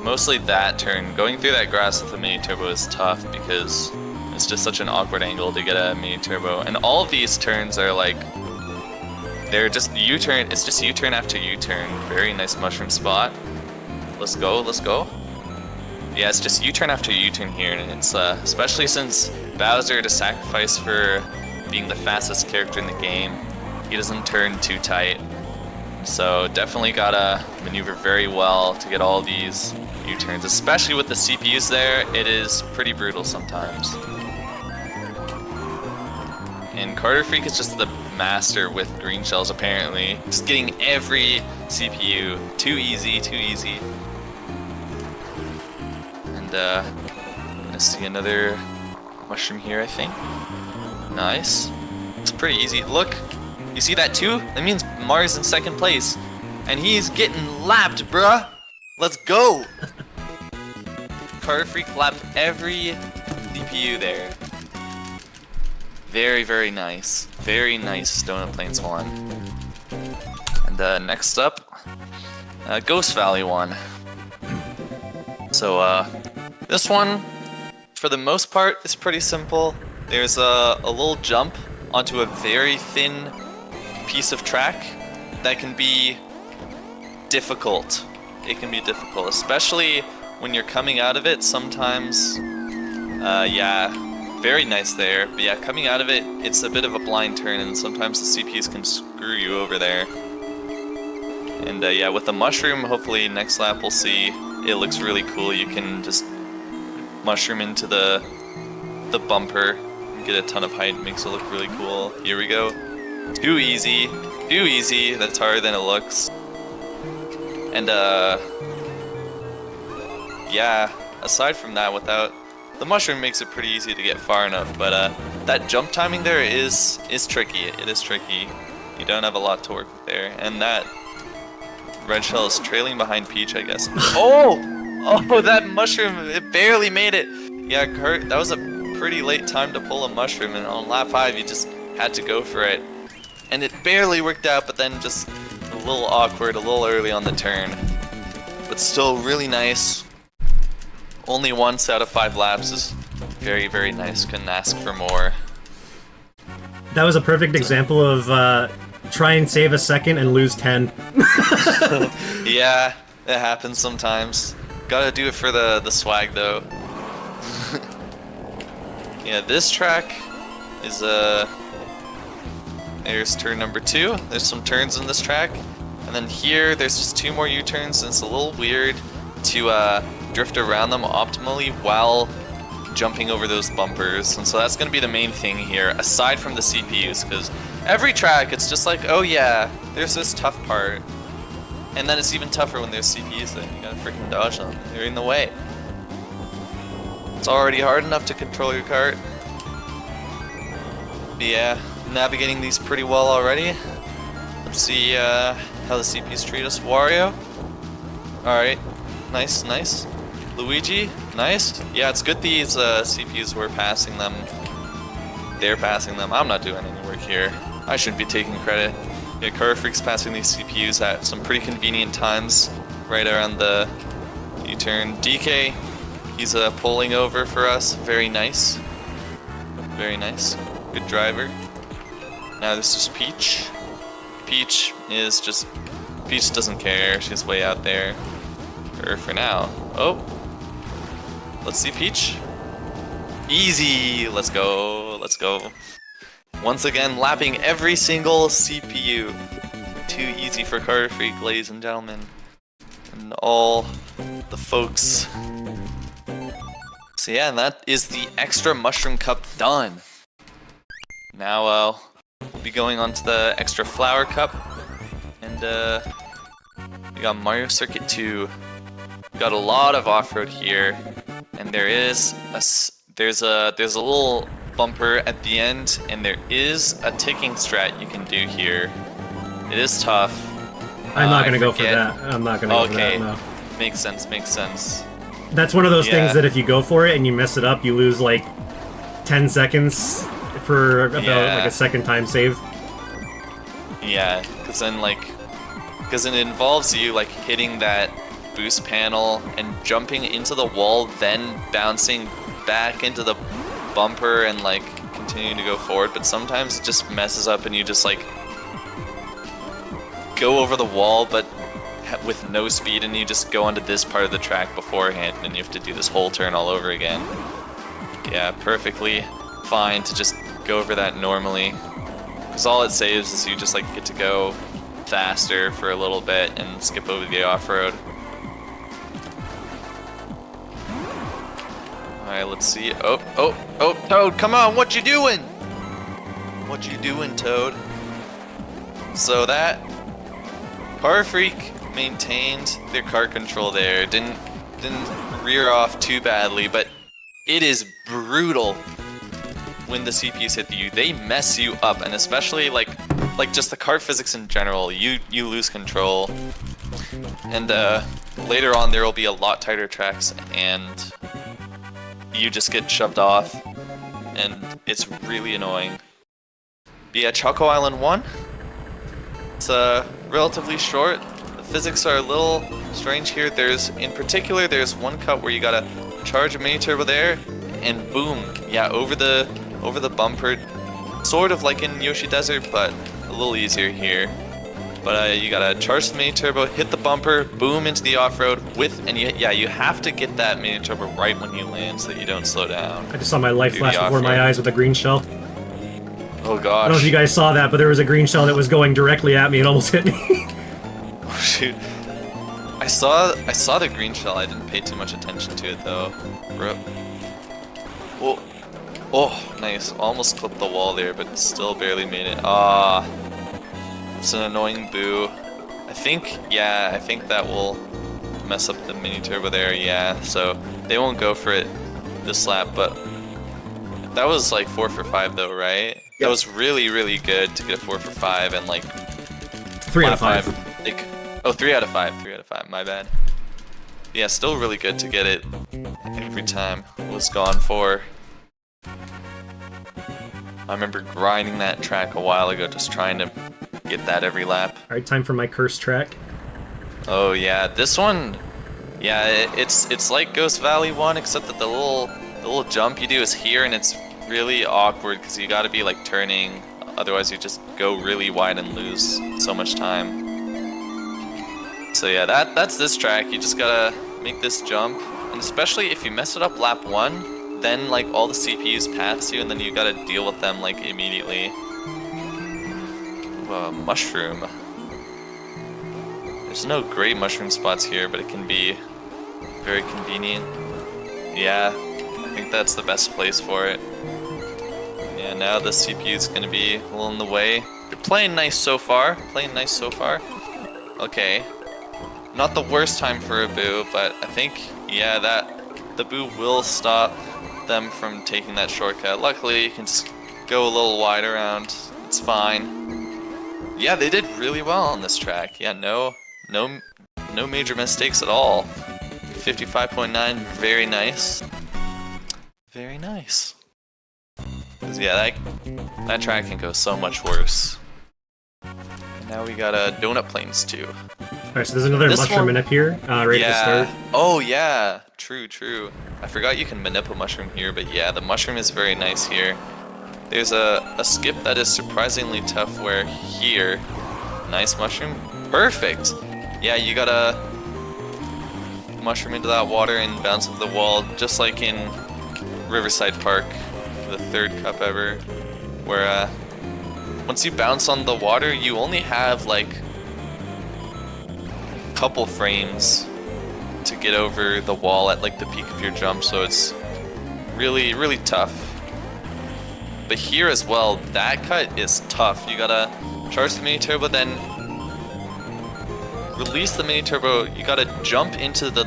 C: Mostly that turn. Going through that grass with a mini turbo is tough because it's just such an awkward angle to get a mini turbo. And all of these turns are like they're just U-turn. It's just U-turn after U-turn. Very nice mushroom spot. Let's go, let's go. Yeah, it's just U-turn after U-turn here, and it's especially since Bowser to sacrifice for being the fastest character in the game. He doesn't turn too tight, so definitely gotta maneuver very well to get all these U-turns. Especially with the CPUs there, it is pretty brutal sometimes. And Karterfreak is just the master with green shells apparently. Just getting every CPU. Too easy, too easy. And gonna see another mushroom here, I think. Nice. It's pretty easy. Look, you see that too? That means Mario's in second place. And he's getting lapped, bruh. Let's go. Karterfreak lapped every CPU there. Very, very nice. Very nice Donut Plains one. And next up, Ghost Valley one. So this one, for the most part, is pretty simple. There's a little jump onto a very thin piece of track that can be difficult. It can be difficult, especially when you're coming out of it. Sometimes, yeah. Very nice there, but yeah, coming out of it, it's a bit of a blind turn, and sometimes the CPUs can screw you over there. And yeah, with the mushroom, hopefully next lap we'll see it looks really cool. You can just mushroom into the bumper, and get a ton of height, makes it look really cool. Here we go. Too easy, too easy. That's harder than it looks. And yeah, aside from that, without the mushroom makes it pretty easy to get far enough, but that jump timing there is tricky. It is tricky. You don't have a lot to work with there. And that red shell is trailing behind Peach, I guess. Oh! Oh, that mushroom, it barely made it. Yeah, Kurt, that was a pretty late time to pull a mushroom, and on lap 5 you just had to go for it. And it barely worked out, but then just a little awkward, a little early on the turn. But still really nice. Only once out of 5 laps is very, very nice. Couldn't ask for more.
B: That was a perfect example of try and save a second and lose 10.
C: Yeah, it happens sometimes. Gotta do it for the swag though. Yeah, this track is there's turn number 2. There's some turns in this track. And then here, there's just 2 more U-turns, and it's a little weird to drift around them optimally while jumping over those bumpers. And so that's going to be the main thing here, aside from the CPUs, because every track it's just like, oh yeah, there's this tough part, and then it's even tougher when there's CPUs there. You gotta freaking dodge them. They're in the way. It's already hard enough to control your cart. But yeah, navigating these pretty well already. Let's see how the CPUs treat us. Wario. Alright. Nice, nice. Luigi, nice. Yeah, it's good these CPUs were passing them. They're passing them. I'm not doing any work here. I shouldn't be taking credit. Yeah, Karterfreak's passing these CPUs at some pretty convenient times, right around the U-turn. DK, he's pulling over for us. Very nice. Very nice. Good driver. Now this is Peach. Peach doesn't care. She's way out there. For now. Oh. Let's see Peach. Easy. Let's go. Let's go. Once again, lapping every single CPU. Too easy for Karterfreak, ladies and gentlemen. And all the folks. So yeah, and that is the extra Mushroom Cup done. Now we'll be going on to the extra Flower Cup. And we got Mario Circuit 2. Got a lot of off-road here, and there's a little bumper at the end, and there is a ticking strat you can do here. It is tough.
B: I'm not gonna go for that. I'm not gonna go for that, no.
C: Makes sense, makes sense.
B: That's one of those things that if you go for it and you mess it up, you lose like 10 seconds for about like a second time save.
C: Yeah, because it involves you like hitting that boost panel and jumping into the wall, then bouncing back into the bumper and like continuing to go forward. But sometimes it just messes up and you just like go over the wall, but with no speed, and you just go onto this part of the track beforehand, and you have to do this whole turn all over again. Yeah, perfectly fine to just go over that normally, because all it saves is you just like get to go faster for a little bit and skip over the off-road. Alright, let's see. Oh, Toad, come on, what you doing? What you doing, Toad? So that Karterfreak maintained their kart control there. Didn't rear off too badly, but it is brutal when the CPUs hit you. They mess you up, and especially like just the kart physics in general. You lose control, and later on there will be a lot tighter tracks, and you just get shoved off, and it's really annoying. But yeah, Choco Island 1. It's relatively short. The physics are a little strange here. In particular, there's one cut where you gotta charge a mini turbo there, and boom, yeah, over the bumper, sort of like in Yoshi Desert, but a little easier here. But you gotta charge the mini turbo, hit the bumper, boom into the off-road and you have to get that mini turbo right when you land so that you don't slow down.
B: I just saw my life flash before my eyes with a green shell.
C: Oh gosh.
B: I don't know if you guys saw that, but there was a green shell that was going directly at me and almost hit me.
C: Oh shoot. I saw the green shell. I didn't pay too much attention to it though. Rip. Oh, nice. Almost clipped the wall there, but still barely made it. Ah, it's an annoying boo. I think that will mess up the mini turbo there. Yeah, so they won't go for it this lap, but that was like 4 for 5 though, right? Yep. That was really, really good to get a 4 for 5 and like
B: 3 out of 5.
C: Like, oh, 3 out of 5. 3 out of 5. My bad. Yeah, still really good to get it every time. It was gone for. I remember grinding that track a while ago, just trying to get that every lap.
B: Alright, time for my cursed track.
C: Oh yeah, this one, yeah, it's like Ghost Valley 1, except that the little jump you do is here, and it's really awkward because you gotta be like turning, otherwise you just go really wide and lose so much time. So yeah, that's this track. You just gotta make this jump, and especially if you mess it up lap 1, then like all the CPUs pass you, and then you gotta deal with them like immediately. Mushroom. There's no great mushroom spots here, but it can be very convenient. Yeah, I think that's the best place for it. Yeah, now the CPU is gonna be a little in the way. You're playing nice so far. Okay. Not the worst time for a boo, but I think, yeah, that the boo will stop them from taking that shortcut. Luckily, you can just go a little wide around. It's fine. Yeah, they did really well on this track. Yeah, no major mistakes at all. 55.9, very nice. Very nice. 'Cause yeah, that track can go so much worse. And now we got Donut Plains too.
B: Alright, so there's another mushroom in up here, right at the start.
C: Oh yeah, true. I forgot you can manip a mushroom here, but yeah, the mushroom is very nice here. There's a skip that is surprisingly tough where here, nice mushroom, perfect. Yeah, you gotta mushroom into that water and bounce off the wall, just like in Riverside Park, the 3rd cup ever, where once you bounce on the water, you only have like a couple frames to get over the wall at like the peak of your jump, so it's really, really tough. But here as well, that cut is tough. You gotta charge the mini turbo, then release the mini turbo. You gotta jump into the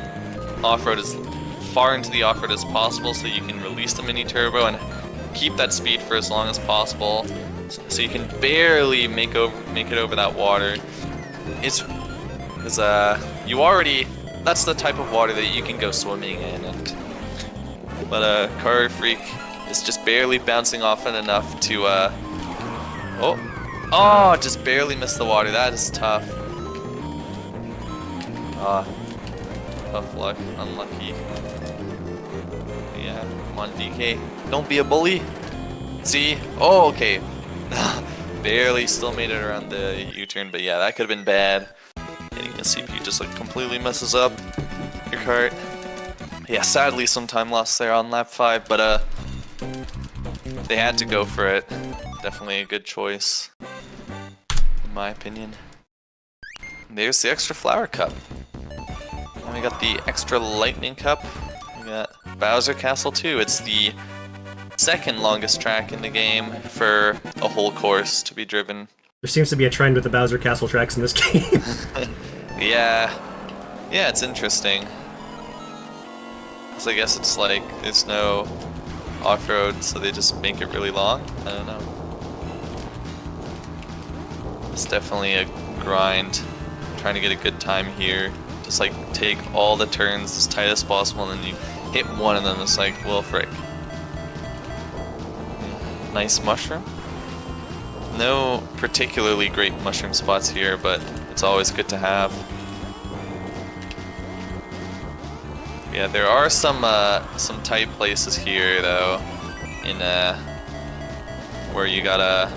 C: off-road as far into the off-road as possible so you can release the mini turbo and keep that speed for as long as possible, so you can barely make it over that water. It's because that's the type of water that you can go swimming in, but Karterfreak is just barely bouncing off it enough to just barely miss the water. That is tough. Tough luck, unlucky. Yeah, come on DK, don't be a bully. See? Oh, okay. barely still made it around the U-turn, but yeah, that could have been bad. Hitting the CPU just like completely messes up your kart. Yeah, sadly some time lost there on lap 5, but they had to go for it. Definitely a good choice, in my opinion. There's the extra flower cup. And we got the extra lightning cup. We got Bowser Castle 2. It's the second longest track in the game for a whole course to be driven.
B: There seems to be a trend with the Bowser Castle tracks in this game.
C: Yeah, it's interesting. Because I guess it's like there's no off-road, so they just make it really long. I don't know. It's definitely a grind. Trying to get a good time here. Just like take all the turns as tight as possible, and then you hit one of them. It's like, well, frick. Nice mushroom. No particularly great mushroom spots here, but it's always good to have. Yeah, there are some tight places here though, in where you gotta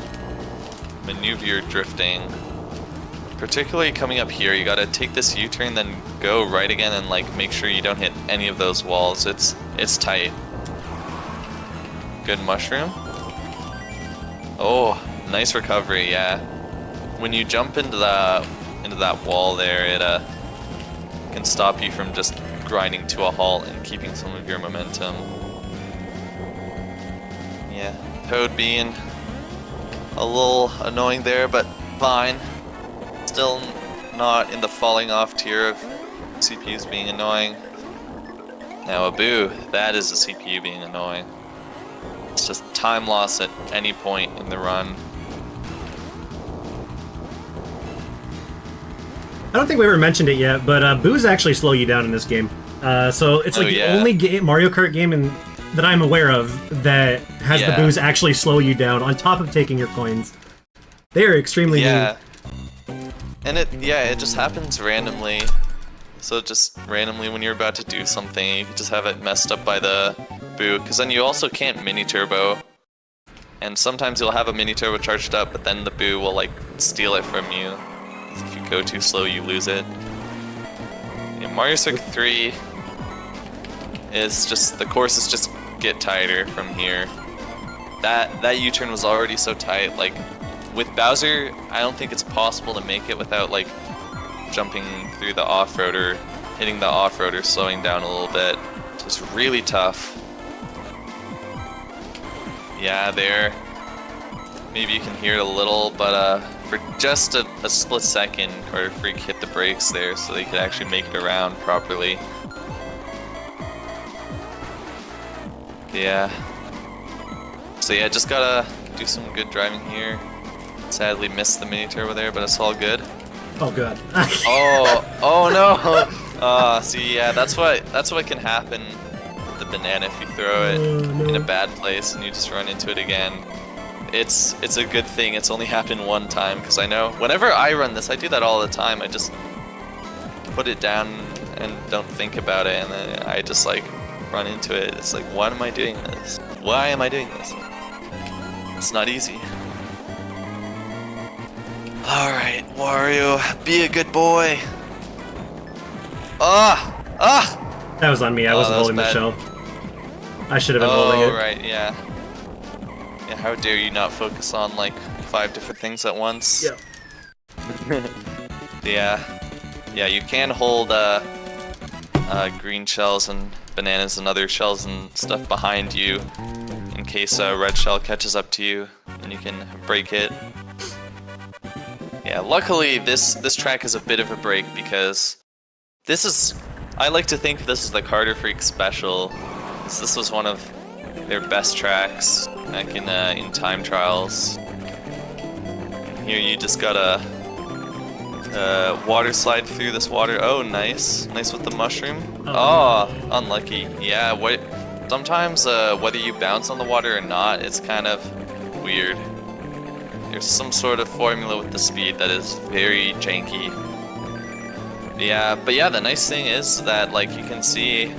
C: maneuver your drifting. Particularly coming up here, you gotta take this U-turn, then go right again, and like make sure you don't hit any of those walls. It's tight. Good mushroom. Oh, nice recovery. Yeah. When you jump into that wall there, it can stop you from just grinding to a halt and keeping some of your momentum. Yeah, Toad being a little annoying there, but fine. Still not in the falling off tier of CPUs being annoying. Now Abu, that is a CPU being annoying. It's just time loss at any point in the run.
B: I don't think we ever mentioned it yet, but boos actually slow you down in this game. So it's like the only Mario Kart game that I'm aware of that has the boos actually slow you down on top of taking your coins. They are extremely mean.
C: And it just happens randomly. So just randomly when you're about to do something, you can just have it messed up by the boo. Because then you also can't mini turbo. And sometimes you'll have a mini turbo charged up, but then the boo will like steal it from you. If you go too slow, you lose it. Yeah, Mario Circuit 3 is just, the courses just get tighter from here. That U-turn was already so tight. Like with Bowser, I don't think it's possible to make it without like jumping through the off-roader, hitting the off-roader, slowing down a little bit. So it's really tough. Yeah, there. Maybe you can hear it a little, but for just a split second, karterfreak hit the brakes there so they could actually make it around properly. Yeah. So yeah, just gotta do some good driving here. Sadly missed the mini turbo there, but it's all good.
B: Oh god.
C: oh no! See, yeah, that's what can happen with the banana if you throw it in a bad place and you just run into it again. It's a good thing it's only happened one time, because I know whenever I run this, I do that all the time. I just put it down and don't think about it, and then I just like run into it. It's like, why am I doing this? Why am I doing this? It's not easy. Alright, Wario, be a good boy.
B: That was on me. I wasn't holding the shell. I should have been holding it.
C: Oh, right, yeah. Yeah, how dare you not focus on like 5 different things at once?
B: Yeah.
C: Yeah, you can hold green shells and bananas and other shells and stuff behind you in case a red shell catches up to you and you can break it. Yeah, luckily this track is a bit of a break because this is, I like to think this is the karterfreak special. This was one of their best tracks back in time trials. Here you just gotta water slide through this water. Oh, nice with the mushroom. Oh, unlucky. Yeah, sometimes whether you bounce on the water or not, it's kind of weird. There's some sort of formula with the speed that is very janky. Yeah, but yeah, the nice thing is that like you can see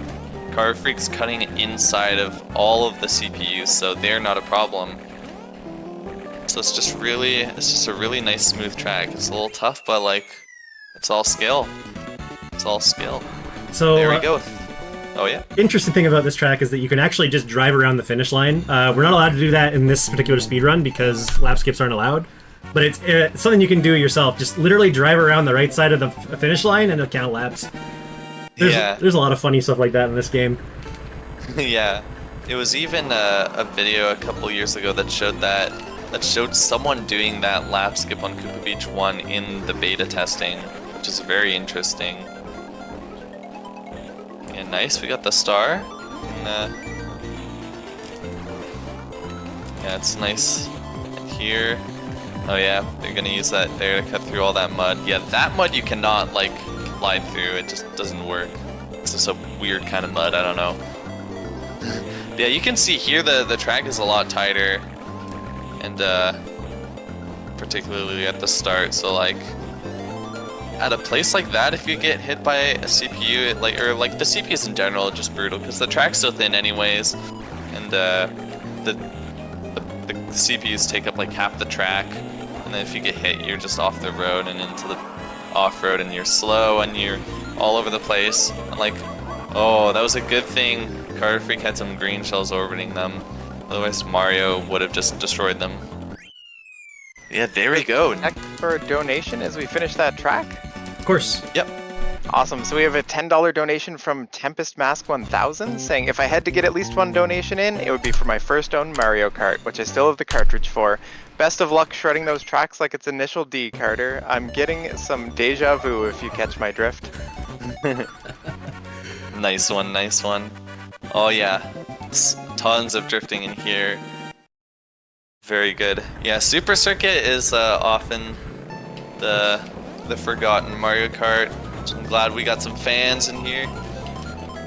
C: karterfreak's cutting inside of all of the CPUs, so they're not a problem. So it's just a really nice smooth track. It's a little tough, but like, it's all skill. It's all skill.
B: So
C: There we go. Oh yeah.
B: Interesting thing about this track is that you can actually just drive around the finish line. We're not allowed to do that in this particular speedrun because lap skips aren't allowed. But it's something you can do yourself. Just literally drive around the right side of the finish line and it'll count laps. There's a lot of funny stuff like that in this game.
C: Yeah. It was even a video a couple years ago that showed someone doing that lap skip on Koopa Beach 1 in the beta testing, which is very interesting. Yeah, nice. We got the star. And, yeah, it's nice here. Oh yeah, they're gonna use that there to cut through all that mud. Yeah, that mud you cannot like glide through. It just doesn't work. It's just a weird kind of mud. I don't know. Yeah, you can see here the track is a lot tighter, and particularly at the start. So like at a place like that, if you get hit by a CPU, or the CPUs in general, are just brutal because the track's so thin anyways, and the CPUs take up like half the track, and then if you get hit, you're just off the road and into the off-road, and you're slow and you're all over the place. And like, oh, that was a good thing Karterfreak had some green shells orbiting them, otherwise Mario would have just destroyed them. Yeah, there we go.
A: Next for a donation as we finish that track.
B: Of course.
C: Yep.
A: Awesome. So we have a $10 donation from Tempest Mask 1000 saying if I had to get at least one donation in, it would be for my first own Mario Kart, which I still have the cartridge for. Best of luck shredding those tracks like it's Initial D, Carter. I'm getting some deja vu if you catch my drift.
C: Nice one, nice one. Oh yeah, tons of drifting in here. Very good. Yeah, Super Circuit is often the forgotten Mario Kart. So I'm glad we got some fans in here.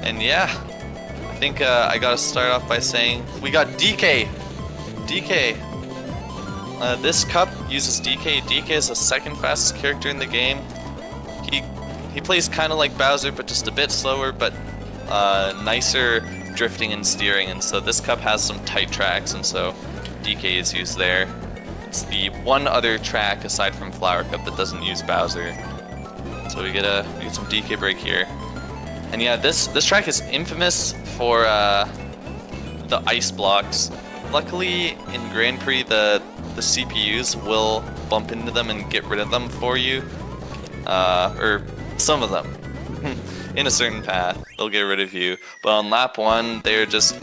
C: And yeah, I think I gotta start off by saying we got DK. DK. This cup uses DK. DK is the second fastest character in the game. He plays kind of like Bowser, but just a bit slower, but nicer drifting and steering. And so this cup has some tight tracks, and so DK is used there. It's the one other track aside from Flower Cup that doesn't use Bowser. So we get some DK break here. And yeah, this track is infamous for the ice blocks. Luckily in Grand Prix the CPUs will bump into them and get rid of them for you. Or some of them. In a certain path, they'll get rid of you. But on lap 1, they're just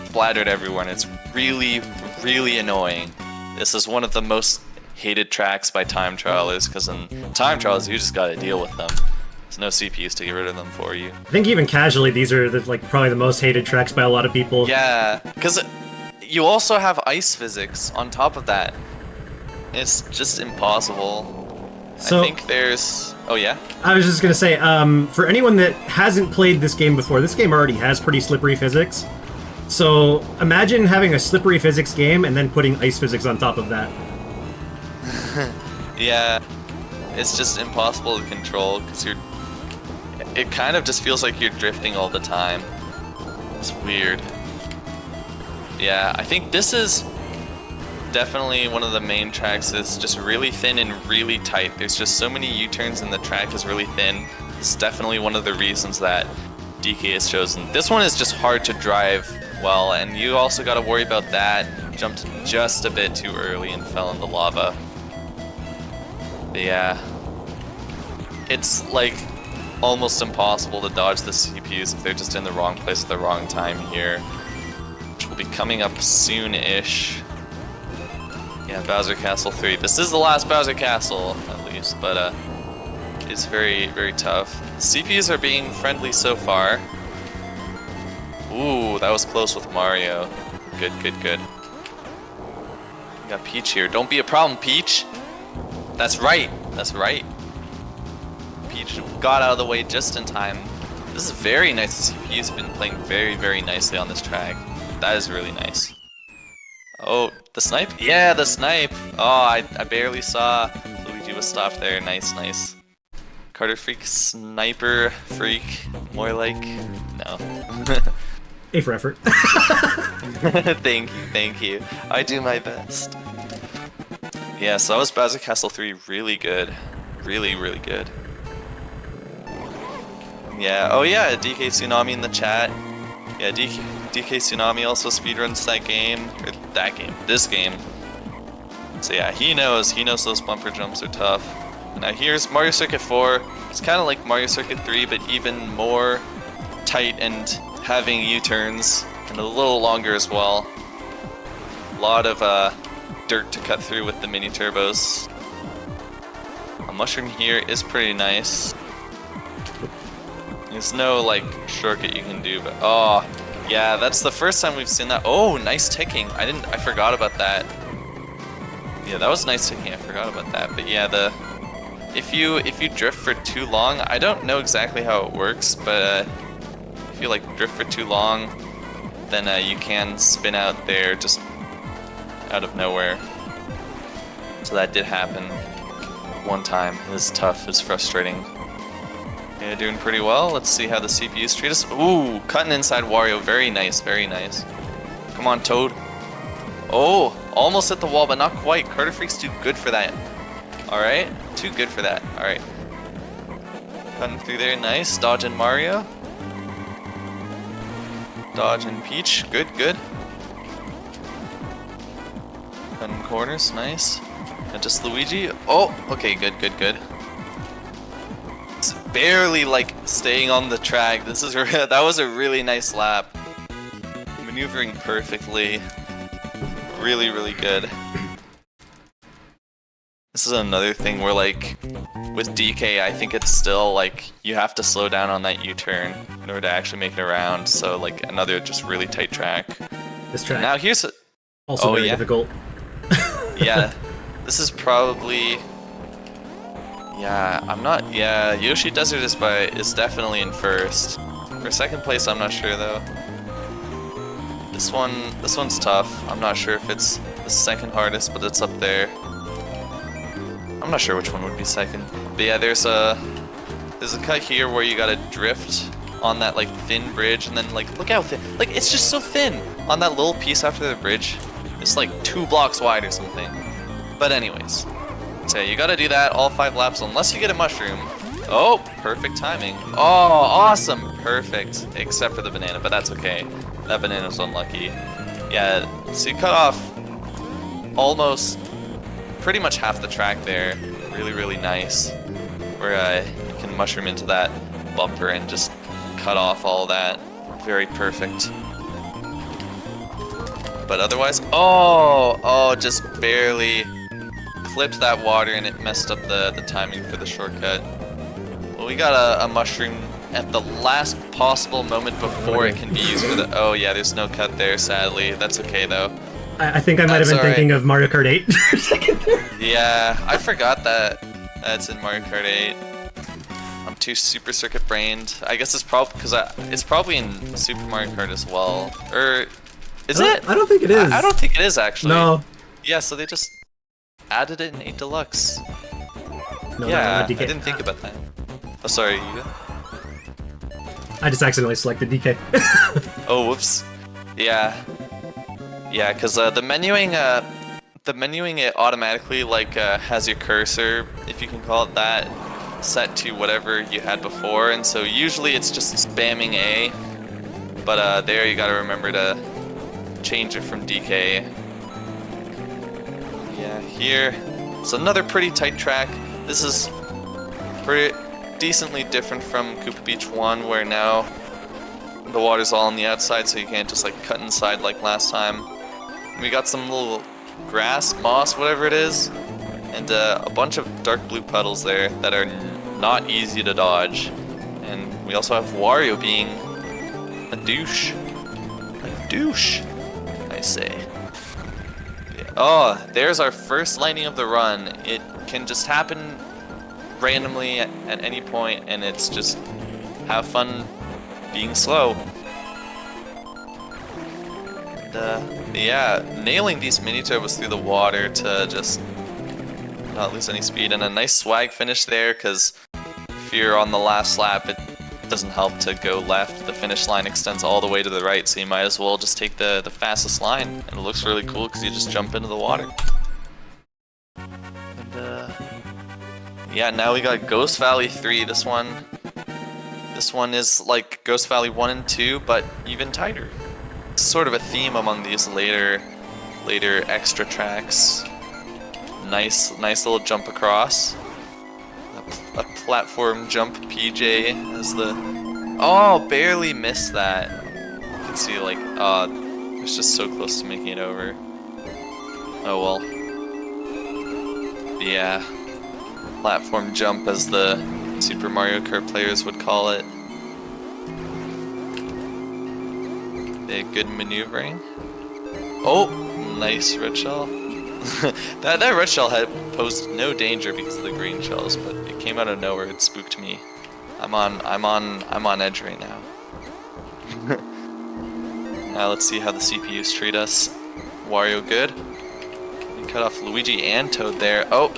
C: splattered everywhere, and it's really, really annoying. This is one of the most hated tracks by time trialers, because in time trials you just gotta deal with them. There's no CPUs to get rid of them for you.
B: I think even casually, these are probably the most hated tracks by a lot of people.
C: Yeah, because you also have ice physics on top of that. It's just impossible.
B: So,
C: I think there's... Oh yeah?
B: I was just gonna say, for anyone that hasn't played this game before, this game already has pretty slippery physics. So imagine having a slippery physics game and then putting ice physics on top of that.
C: Yeah, it's just impossible to control because it kind of just feels like you're drifting all the time. It's weird. Yeah, I think this is definitely one of the main tracks that's just really thin and really tight. There's just so many U-turns and the track is really thin. It's definitely one of the reasons that DK is chosen. This one is just hard to drive well, and you also got to worry about that. Jumped just a bit too early and fell in the lava. But yeah, it's like almost impossible to dodge the CPUs if they're just in the wrong place at the wrong time here, which will be coming up soon-ish. Yeah, Bowser Castle 3. This is the last Bowser Castle, at least, but it's very, very tough. CPUs are being friendly so far. Ooh, that was close with Mario. Good, good, good. We got Peach here. Don't be a problem, Peach. That's right. That's right. Peach got out of the way just in time. This is very nice. The CPUs have been playing very, very nicely on this track. That is really nice. Oh, the snipe? Yeah, the snipe. Oh, I barely saw Luigi was stopped there. Nice, nice. Karterfreak, sniper freak. More like, no.
B: A for effort.
C: Thank you, thank you. I do my best. Yeah, so that was Bowser Castle 3, really good. Really, really good. Yeah, oh yeah, DK Tsunami in the chat. Yeah, DK Tsunami also speedruns that game, or this game. So yeah, he knows those bumper jumps are tough. Now here's Mario Circuit 4. It's kind of like Mario Circuit 3, but even more tight and having U-turns, and a little longer as well. A lot of dirt to cut through with the mini turbos. A mushroom here is pretty nice. There's no like shortcut you can do, but oh yeah, that's the first time we've seen that. Oh, nice ticking. I forgot about that. Yeah, that was nice ticking. I forgot about that. But yeah, if you drift for too long, I don't know exactly how it works, but if you like drift for too long, then you can spin out there just out of nowhere. So that did happen one time. It was tough. It was frustrating. Yeah, doing pretty well. Let's see how the CPUs treat us. Ooh, cutting inside Wario. Very nice, very nice. Come on, Toad. Oh, almost hit the wall, but not quite. Carter Freak's too good for that. Alright, too good for that. Alright. Cutting through there, nice. Dodging Mario. Dodging Peach. Good, good. Cutting corners, nice. And just Luigi. Oh, okay, good, good, good. It's barely like staying on the track. That was a really nice lap. Maneuvering perfectly. Really, really good. This is another thing where like with DK, I think it's still like you have to slow down on that U-turn in order to actually make it around. So like another just really tight track.
B: This track.
C: Now here's
B: also very difficult.
C: Yeah, this is probably. Yeah, I'm not. Yeah, Yoshi Desert is definitely in first. For second place, I'm not sure though. This one's tough. I'm not sure if it's the second hardest, but it's up there. I'm not sure which one would be second. But yeah, there's a cut here where you gotta drift on that like thin bridge, and then like look how thin. Like it's just so thin on that little piece after the bridge. It's like 2 blocks wide or something. But anyways, so you gotta do that all 5 laps unless you get a mushroom. Oh, perfect timing. Oh, awesome, perfect. Except for the banana, but that's okay. That banana's unlucky. Yeah, so you cut off almost pretty much half the track there. Really, really nice. Where you can mushroom into that bumper and just cut off all that. Very perfect. But otherwise, oh, just barely clipped that water and it messed up the timing for the shortcut. Well, we got a mushroom at the last possible moment before it can be used for the. Oh yeah, there's no cut there, sadly. That's okay though.
B: I think I might have been thinking of Mario Kart 8 for a second there.
C: Yeah, I forgot that that's in Mario Kart 8. I'm too Super Circuit brained. I guess it's probably because it's probably in Super Mario Kart as well. Or is it?
B: I don't think it is.
C: I don't think it is actually.
B: No.
C: Yeah, so they just added it in 8 Deluxe.
B: No,
C: yeah,
B: DK.
C: I didn't think about that. Oh, sorry.
B: I just accidentally selected DK.
C: Oh, whoops. Yeah. Yeah, because the menuing it automatically like has your cursor, if you can call it that, set to whatever you had before, and so usually it's just spamming A, but there you gotta remember to change it from DK. Yeah, here it's another pretty tight track. This is pretty decently different from Koopa Beach 1, where now the water's all on the outside, so you can't just like cut inside like last time. We got some little grass, moss, whatever it is, and a bunch of dark blue puddles there that are not easy to dodge. And we also have Wario being a douche. A douche, I say. Yeah. Oh, there's our first lightning of the run. It can just happen randomly at any point, and it's just have fun being slow. Yeah, nailing these mini turbos through the water to just not lose any speed, and a nice swag finish there, because if you're on the last lap, it doesn't help to go left. The finish line extends all the way to the right, so you might as well just take the fastest line, and it looks really cool because you just jump into the water. Yeah, now we got Ghost Valley 3. This one is like Ghost Valley 1 and 2, but even tighter. It's sort of a theme among these later extra tracks. Nice little jump across. A platform jump PJ as the... Oh, barely missed that. You can see like, it was just so close to making it over. Oh well. Yeah. Platform jump as the Super Mario Kart players would call it. Good maneuvering. Oh, nice red shell. that red shell had posed no danger because of the green shells, but it came out of nowhere. It spooked me. I'm on edge right now. Now let's see how the CPUs treat us. Wario good. We cut off Luigi and Toad there. Oh,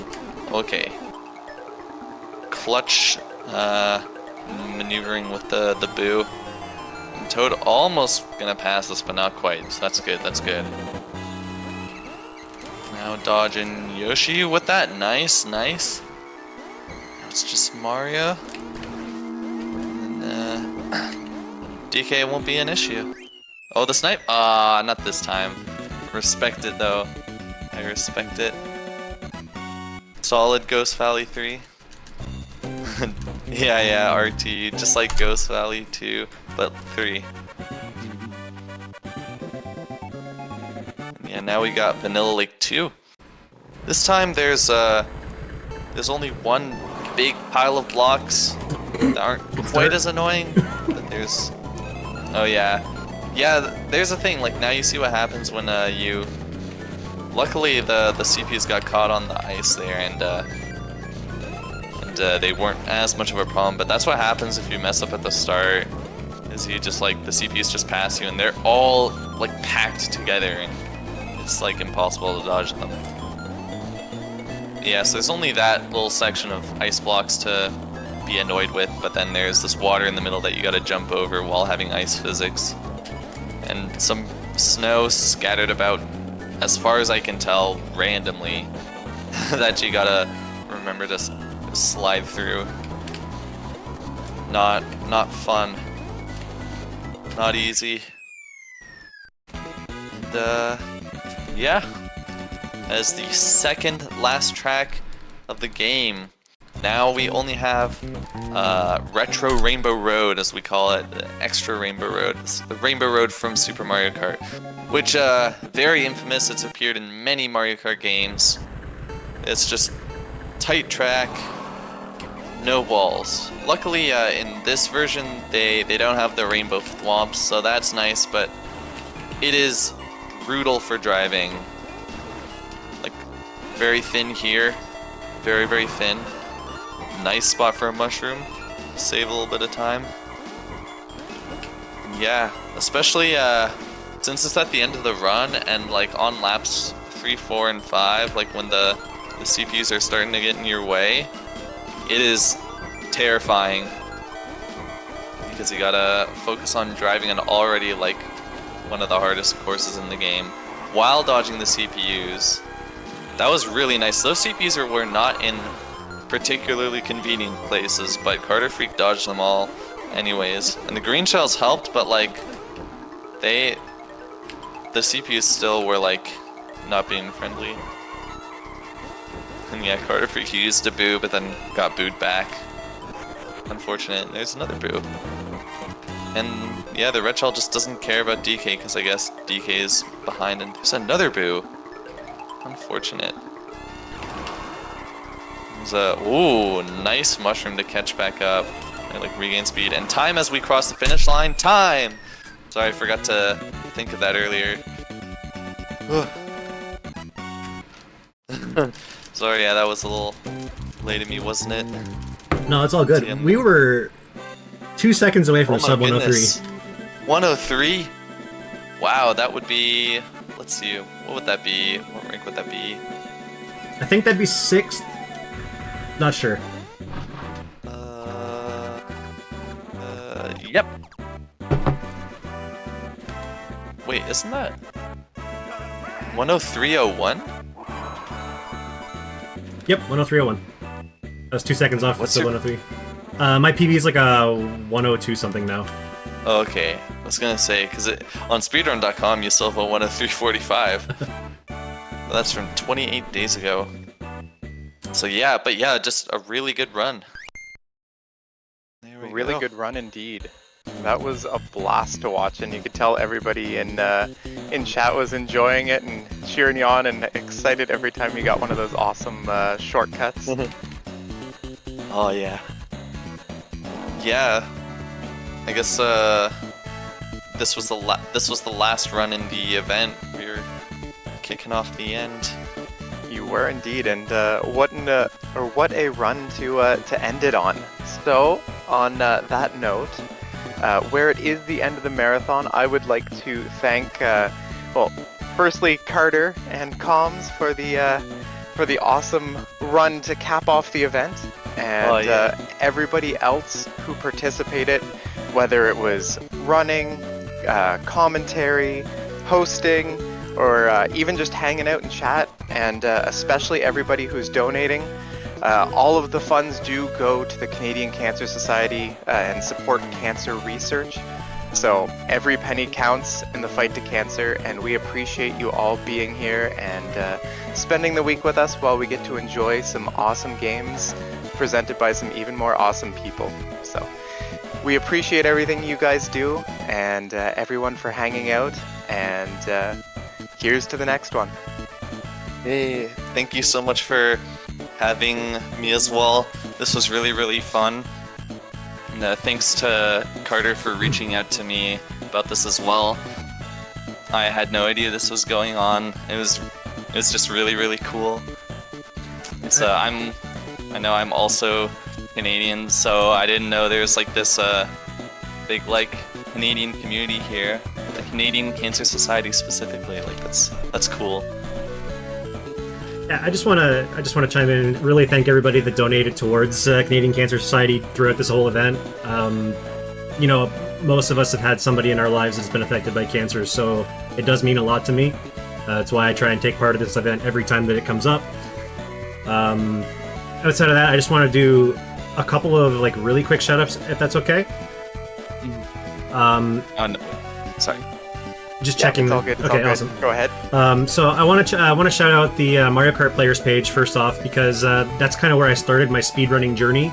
C: okay. Clutch maneuvering with the boo. And Toad almost gonna pass us, but not quite. So that's good. That's good. Now dodging Yoshi with that. Nice. Now it's just Mario. And DK won't be an issue. Oh, the snipe? Ah, not this time. Respect it though. I respect it. Solid Ghost Valley 3. yeah, RT. Just like Ghost Valley 2, but 3. Yeah, now we got Vanilla Lake 2. This time there's only one big pile of blocks that aren't quite as annoying, but there's... Oh yeah. Yeah, there's a thing, like now you see what happens when you... Luckily the CPUs got caught on the ice there and they weren't as much of a problem, but that's what happens if you mess up at the start, is you just like, the CPUs just pass you and they're all like packed together and it's like impossible to dodge them. Yeah, so there's only that little section of ice blocks to be annoyed with, but then there's this water in the middle that you gotta jump over while having ice physics. And some snow scattered about, as far as I can tell, randomly, that you gotta remember to slide through. Not fun. Not easy. And yeah. As the second last track of the game, now we only have Retro Rainbow Road, as we call it, the extra Rainbow Road. It's the Rainbow Road from Super Mario Kart, which very infamous. It's appeared in many Mario Kart games. It's just tight track, no walls. Luckily, in this version, they don't have the rainbow thwomps, so that's nice. But it is brutal for driving. Like very thin here, very thin. Nice spot for a mushroom. Save a little bit of time. Yeah, especially since it's at the end of the run and like on laps 3, 4, and 5, like when the CPUs are starting to get in your way, it is terrifying because you gotta focus on driving an already like one of the hardest courses in the game while dodging the CPUs. That was really nice. Those CPUs were not in particularly convenient places, but karterfreak dodged them all anyways. And the green shells helped, but like the CPUs still were like not being friendly. And yeah, karterfreak used a boo, but then got booed back. Unfortunate. There's another boo. And yeah, the red shell just doesn't care about DK because I guess DK is behind, and there's another boo. Unfortunate. There's a nice mushroom to catch back up and like regain speed and time as we cross the finish line. Time. Sorry, I forgot to think of that earlier. Sorry, yeah, that was a little late of me, wasn't it?
B: No, it's all good.
C: Damn.
B: We were 2 seconds away from sub 103.
C: 103? Wow, that would be... Let's see, what would that be? What rank would that be?
B: I think that'd be 6th. Not sure.
C: Yep. Wait, isn't that 103.01?
B: Yep, 103.01. I was 2 seconds off.
C: What's
B: So
C: your-
B: 103. My PB is like a 102 something now.
C: Okay, I was gonna say, because on speedrun.com you still have a 103.45. That's from 28 days ago. So yeah, but yeah, just a really good run. There we
A: Really
C: go.
A: good run indeed. That was a blast to watch, and you could tell everybody in chat was enjoying it and cheering you on and excited every time you got one of those awesome shortcuts.
C: Oh yeah. Yeah. I guess this was the last run in the event. We were kicking off the end.
A: You were indeed, and what a run to end it on. So on that note, where it is the end of the marathon, I would like to thank, well, firstly Carter and Comms for the awesome run to cap off the event, and everybody else who participated, whether it was running, commentary, hosting, or even just hanging out in chat, and especially everybody who's donating. All of the funds do go to the Canadian Cancer Society and support cancer research. So every penny counts in the fight to cancer, and we appreciate you all being here and spending the week with us while we get to enjoy some awesome games presented by some even more awesome people. So we appreciate everything you guys do, and everyone for hanging out, and here's to the next one.
C: Hey, thank you so much for having me as well. This was really, really fun. And thanks to Carter for reaching out to me about this as well. I had no idea this was going on. It was just really, really cool. It's I know I'm also Canadian, so I didn't know there was like this big like Canadian community here, the Canadian Cancer Society specifically. Like that's cool.
B: Yeah, I just want to chime in and really thank everybody that donated towards Canadian Cancer Society throughout this whole event. You know, most of us have had somebody in our lives that's been affected by cancer, so it does mean a lot to me. That's why I try and take part of this event every time that it comes up. Outside of that, I just want to do a couple of like really quick shout-outs, if that's okay.
C: Oh no, sorry.
B: Just
A: Yeah,
B: checking.
A: it's all good. It's
B: Okay,
A: all good.
B: awesome.
A: Go ahead.
B: So I want to shout out the Mario Kart players page first off, because that's kind of where I started my speedrunning journey.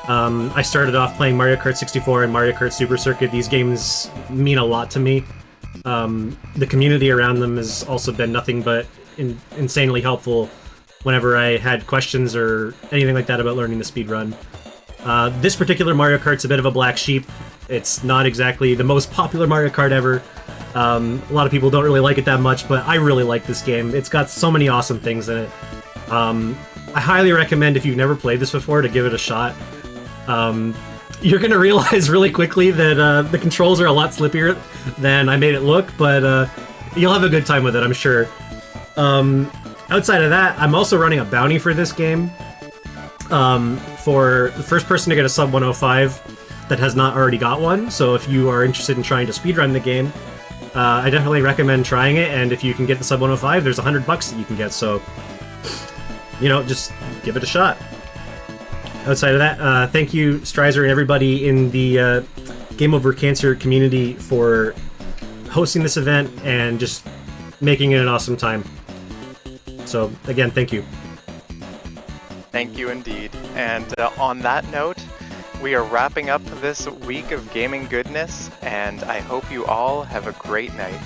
B: I started off playing Mario Kart 64 and Mario Kart Super Circuit. These games mean a lot to me. The community around them has also been nothing but insanely helpful whenever I had questions or anything like that about learning the speedrun. This particular Mario Kart's a bit of a black sheep. It's not exactly the most popular Mario Kart ever. A lot of people don't really like it that much, but I really like this game. It's got so many awesome things in it. I highly recommend, if you've never played this before, to give it a shot. You're going to realize really quickly that the controls are a lot slippier than I made it look, but you'll have a good time with it, I'm sure. Outside of that, I'm also running a bounty for this game. For the first person to get a sub 105 that has not already got one, so if you are interested in trying to speedrun the game, I definitely recommend trying it, and if you can get the sub 105, there's $100 that you can get, so, you know, just give it a shot. Outside of that, thank you, Strizer, and everybody in the Game Over Cancer community for hosting this event and just making it an awesome time. So, again, thank you.
A: Thank you indeed. And on that note, we are wrapping up this week of gaming goodness, and I hope you all have a great night.